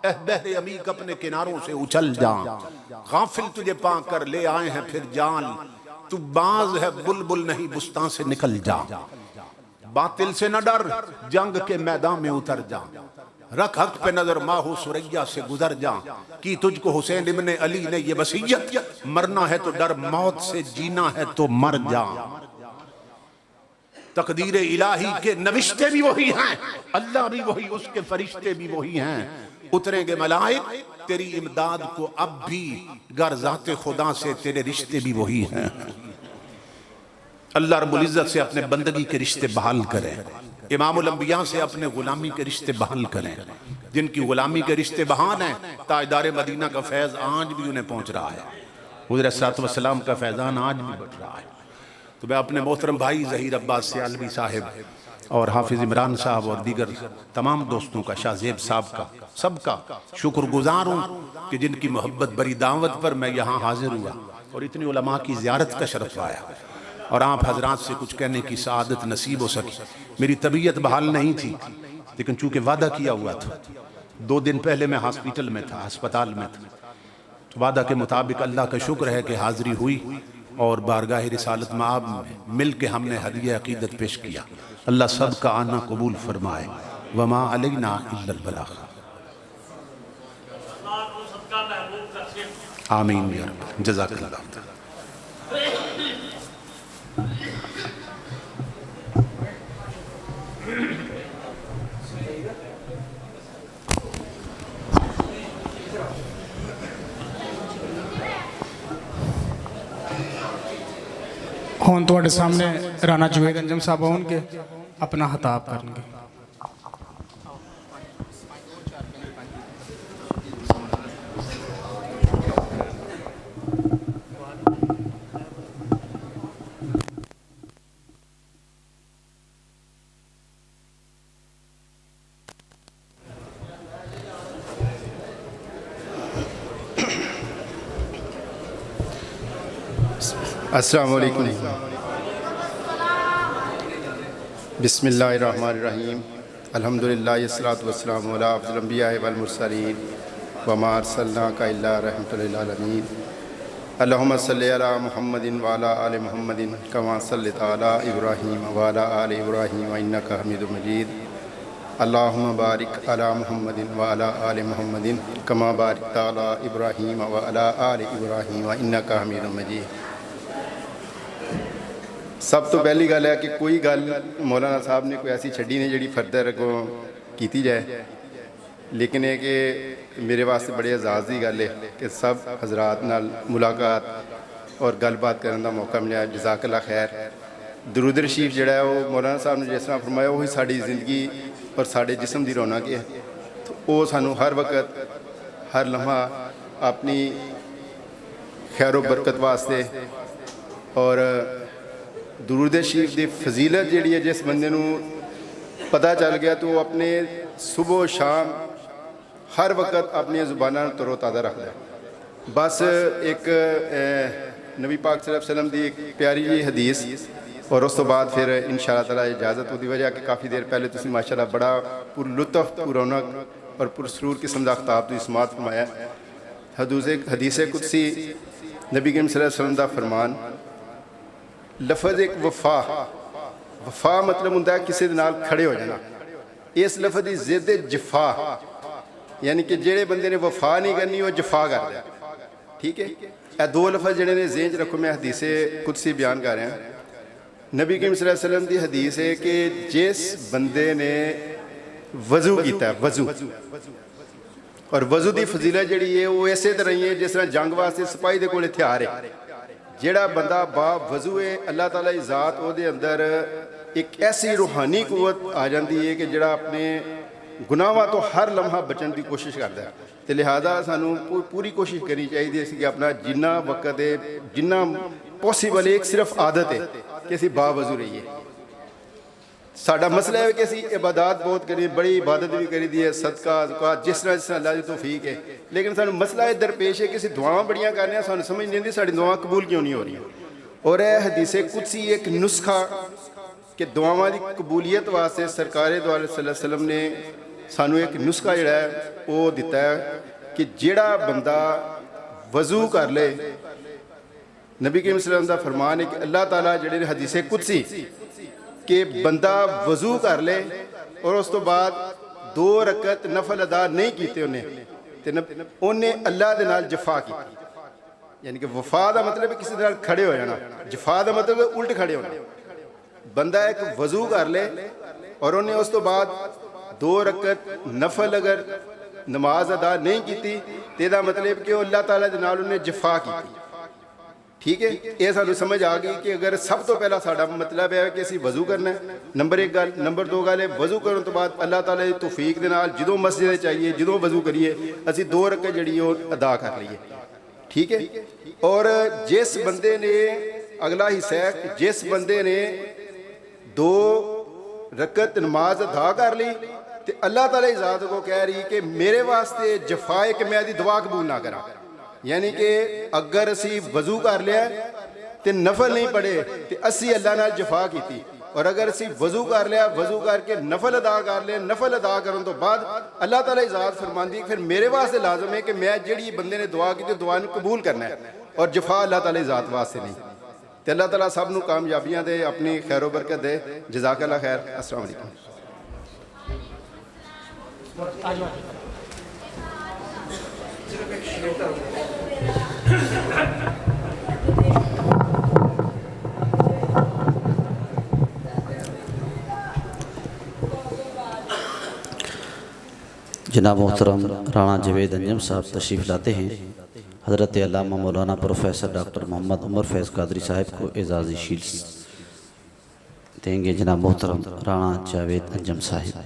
اے بحر عمیق اپنے کناروں سے اچھل جا، غافل تجھے پا کر لے آئے ہیں پھر جان، تو باز ہے بلبل نہیں بستان سے نکل جا، باطل سے نہ ڈر جنگ کے میدان میں اتر جا، رکھ حق پہ نظر ماہو سریا سے گزر جا، کی تجھ کو حسین ابن علی نے یہ وصیت، مرنا ہے تو ڈر موت سے، جینا ہے تو مر جا۔ تقدیر الہی کے نوشتے بھی وہی ہیں، اللہ بھی وہی، اس کے فرشتے بھی وہی ہیں، اتریں گے ملائک تیری امداد کو اب بھی، گر ذات خدا سے تیرے رشتے بھی وہی ہیں۔ اللہ رب العزت سے اپنے بندگی کے رشتے بحال کریں، امام الانبیاء سے اپنے غلامی کے رشتے بحال کریں، جن کی غلامی کے رشتے بحال ہیں تاجدار مدینہ کا فیض آج بھی انہیں پہنچ رہا ہے، حضور صلی اللہ علیہ وسلم کا فیضان آج بھی بڑھ رہا ہے۔ تو میں اپنے محترم بھائی ظہیر عباس سیالوی صاحب اور حافظ عمران صاحب اور دیگر تمام دوستوں کا، شاہ زیب صاحب کا، سب کا شکر گزار ہوں کہ جن کی محبت بری دعوت پر میں یہاں حاضر ہوا اور اتنی علماء کی زیارت کا شرف پایا اور آپ حضرات سے کچھ کہنے کی سعادت نصیب ہو سکی۔ میری طبیعت بحال نہیں تھی لیکن چونکہ وعدہ کیا ہوا تھا، 2 دن پہلے میں ہاسپٹل میں تھا، ہسپتال میں تھا، تو وعدہ کے مطابق اللہ کا شکر ہے کہ حاضری ہوئی اور بارگاہ رسالت مآب میں مل کے ہم نے ہدیہ عقیدت پیش کیا۔ اللہ سب کا آنا قبول فرمائے، وما علینا الا البلاغ۔ آمین یا رب، جزاک اللہ تعالی۔ ہون تواڈے سامنے رانا جوید انجم صاحب ہون کے اپنا خطاب کریں گے۔ السلام علیکم۔ بسم اللہ الرحمن الرحیم۔ الحمدللہ والصلاۃ والسلام علی افضل الانبیاء والمرسلین وما ارسلناک الا رحمۃ للعالمین۔ اللہم صلی علی محمد وعلی آل محمد کما صلیت علی ابراہیم وعلی آل ابراہیم انک حمید مجید۔ اللہم بارک علی محمد وعلی آل محمد کما بارکت علی ابراہیم وعلی آل ابراہیم انک حمید مجید۔ سب تو پہلی گل ہے کہ کوئی گل مولانا صاحب نے کوئی ایسی چھڈی نہیں جڑی فردر اگوں کیتی جائے، لیکن یہ کہ میرے واسطے بڑے اعزاز کی گل ہے کہ سب حضرات نال ملاقات اور گل بات کرنے کا موقع ملیا۔ جزاک اللہ خیر۔ درود رشیف جڑا ہے وہ مولانا صاحب نے جس طرح فرمایا وہی ساری زندگی اور سارے جسم کی رونق ہے، تو وہ سانو ہر وقت ہر لمحہ اپنی خیر و برکت واسطے اور درود شریف دی فضیلت جیڑی ہے جس بندے نو پتہ چل گیا تو وہ اپنے صبح و شام ہر وقت اپنی زباناں تر و تازہ رکھتا ہے۔ بس ایک نبی پاک صلی اللہ علیہ وسلم دی ایک پیاری جی حدیث اور اس تو بعد پھر انشاءاللہ تعالی اجازت ہوتی وجہ کہ کافی دیر پہلے تسی ماشاءاللہ بڑا پر لطف پر رونق اور پر سرور قسم دا خطاب تو سماعت فرمایا۔ حدیث قدسی نبی کریم صلی اللہ علیہ وسلم دا فرمان، لفظ ایک وفا مطلب ہوتا ہے کسی دے نال کھڑے ہو جانا۔ اس لفظ دی ضد جفا، یعنی کہ جڑے بندے نے وفا نہیں کرنی وہ جفا کر دیا، ٹھیک ہے۔ اے 2 لفظ جڑے نے ذہن رکھو، میں حدیث قدسی بیان کر رہا ہوں۔ نبی کریم صلی اللہ علیہ وسلم دی حدیث ہے کہ جس بندے نے وضو کیتا ہے، وضو اور وضو دی فضیلت جڑی ہے وہ ایسے طرح ہی ہے جس طرح جنگ واسطے سپاہی دے کول ہتھیار ہے۔ جڑا بندہ با وضو ہے اللہ تعالیٰ کی ذات وہ دے اندر ایک ایسی روحانی قوت آ جاتی ہے کہ جڑا اپنے گناہاں تو ہر لمحہ بچن کی کوشش کرتا ہے۔ تو لہذا سانو پوری کوشش کرنی چاہیے کہ اپنا جنہ وقت ہے جنہ پاسبل ایک صرف عادت ہے کہ اسی با وضو رہیے۔ ساڈا مسئلہ ہے کہ اسی عبادات بہت کری، بڑی عبادت بھی کری دی ہے، صدقہ زکوٰۃ جس طرح اللہ کی توفیق ہے، لیکن سانو مسئلہ ہے درپیش ہے کہ اسی دعاواں بڑیاں کرنے ہیں، سانو سمجھ نہیں آتی ساری دعاواں قبول کیوں نہیں ہو رہی۔ اور اے حدیث قدسی ایک نسخہ کہ دعاواں دی قبولیت واسطے سرکار دو علیہ صلی اللہ علیہ وسلم نے سانو ایک نسخہ جڑا ہے وہ دیتا ہے کہ جڑا بندہ وضو کر لے، نبی کریم صلی اللہ علیہ وسلم دا فرمان ہے کہ اللہ تعالیٰ جڑے حدیث قدسی کہ بندہ وضو کر لے اور اس تو بعد 2 رکعت نفل ادا نہیں کیتے انہیں اللہ دے نال جفا کی، یعنی کہ وفا دا مطلب ہے کسی دے نال کھڑے ہو جانا، جفا دا مطلب ہے الٹ کھڑے ہونا۔ بندہ ایک وضو کر لے اور انہیں اس تو بعد 2 رکعت نفل اگر نماز ادا نہیں کیتی تے دا مطلب کہ وہ اللہ تعالیٰ دے نال انہیں جفا کی. ٹھیک ہے, یہ سانو سمجھ آ گئی کہ اگر سب تو پہلا ساڈا مطلب ہے کہ اسی وضو کرنا ہے, نمبر 1 گل. نمبر 2 گل ہے وضو کرن تو بعد اللہ تعالیٰ دی توفیق دے نال جدوں مسجد چاہیے جدوں وضو کریے اسی 2 رکعت جڑی وہ ادا کر لیے. ٹھیک ہے, اور جس بندے نے اگلا حصہ ہے جس بندے نے 2 رکعت نماز ادا کر لی تو اللہ تعالیٰ کی ذات کو کہہ رہی کہ میرے واسطے جفا ہے کہ میں دی دعا قبول نہ کراں. یعنی کہ اگر اسی وضو کر لیا تو نفل نہیں پڑھے تو اسی اللہ نال جفا کیتی, اور اگر اسی وضو کر لیا وضو کر کے نفل ادا کر لیا نفل ادا کرن تو بعد اللہ تعالیٰ ذات فرماندی پھر میرے واسطے لازم ہے کہ میں جڑی بندے نے دعا کی دعا نو قبول کرنا ہے, اور جفا اللہ تعالیٰ ذات واسطے نہیں. تو اللہ تعالیٰ سب نو کامیابیاں دے, اپنی خیر و برکت دے. جزاک اللہ خیر. السلام علیکم. جناب محترم رانا جاوید انجم صاحب تشریف لاتے ہیں. حضرت علامہ مولانا پروفیسر ڈاکٹر محمد عمر فیض قادری صاحب کو اعزازی شیلڈز دیں گے. جناب محترم رانا جاوید انجم صاحب.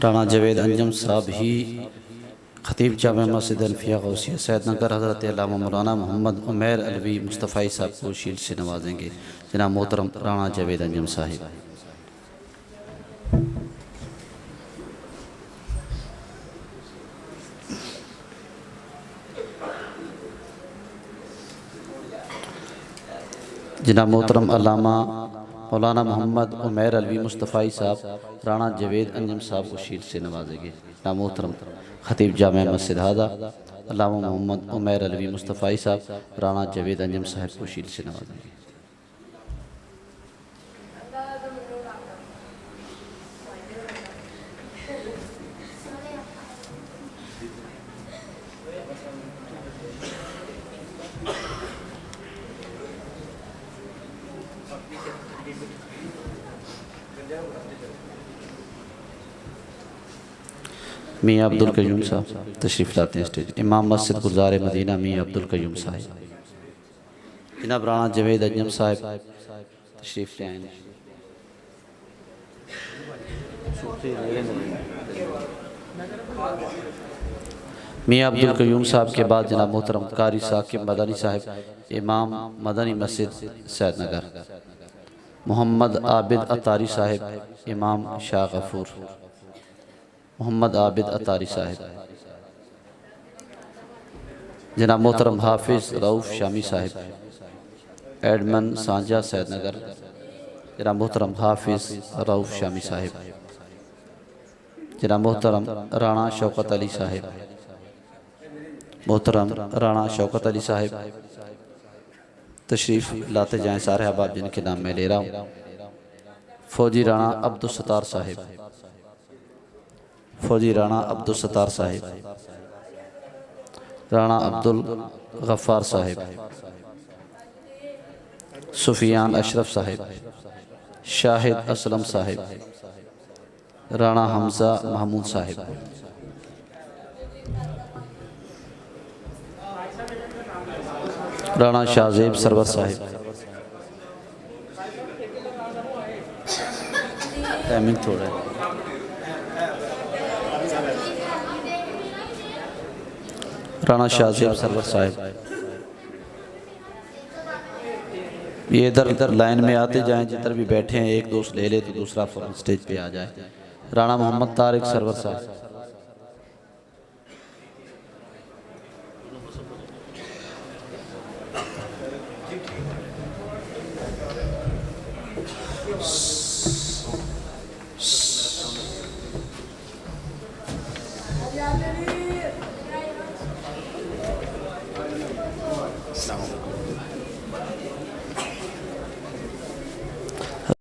رانا جاوید انجم صاحب ہی خطیب جامع مسجد الفیہ غوثیہ سید نگر حضرت علامہ مولانا محمد عمیر علوی مصطفی صاحب کو شیلڈ سے نوازیں گے. جناب محترم رانا جاوید انجم صاحب. جناب محترم علامہ مولانا محمد عمیر علوی مصطفی صاحب رانا جاوید انجم صاحب کو شیلڈ سے نوازیں گے. جناب محترم خطیب جامع مسجد ہادہ علامہ محمد عمیر علوی مصطفی صاحب رانا جاوید انجم صاحب کو شیلڈ سے نوازیں گے. میاں عبدالقیوم صاحب تشریف لاتے ہیں اسٹیج. امام مسجد گلزار مدینہ میاں عبدالقیوم صاحب. جناب رانا جاوید انجم صاحب تشریف لے آئیں. میاں عبدالقیوم صاحب کے بعد جناب محترم قاری ثاقب مدنی صاحب امام مدنی مسجد سید نگر. محمد عابد اتاری صاحب امام شاہ غفور. محمد عابد اتاری صاحب. جناب محترم حافظ رؤف شامی صاحب ایڈمن سانجہ سید نگر. جناب محترم حافظ رؤف شامی صاحب. جناب محترم رانا شوکت علی صاحب. محترم رانا شوکت علی صاحب تشریف لاتے جائیں سارے احباب جن کے نام میں لے رہا ہوں. فوجی رانا عبدالستار صاحب. فوجی رانا عبدالستار صاحب. رانا عبدالغفار صاحب. سفیان اشرف صاحب. شاہد اسلم صاحب. رانا حمزہ محمود صاحب. رانا شاہزیب سرور صاحب. ٹائمنگ تھوڑا ہے. رانا شاہزیب سرور صاحب. یہ ادھر لائن میں آتے جائیں, جدھر بھی بیٹھے ہیں ایک دوست لے لے تو دوسرا فوراً سٹیج پہ آ جائے. رانا محمد طارق سرور صاحب.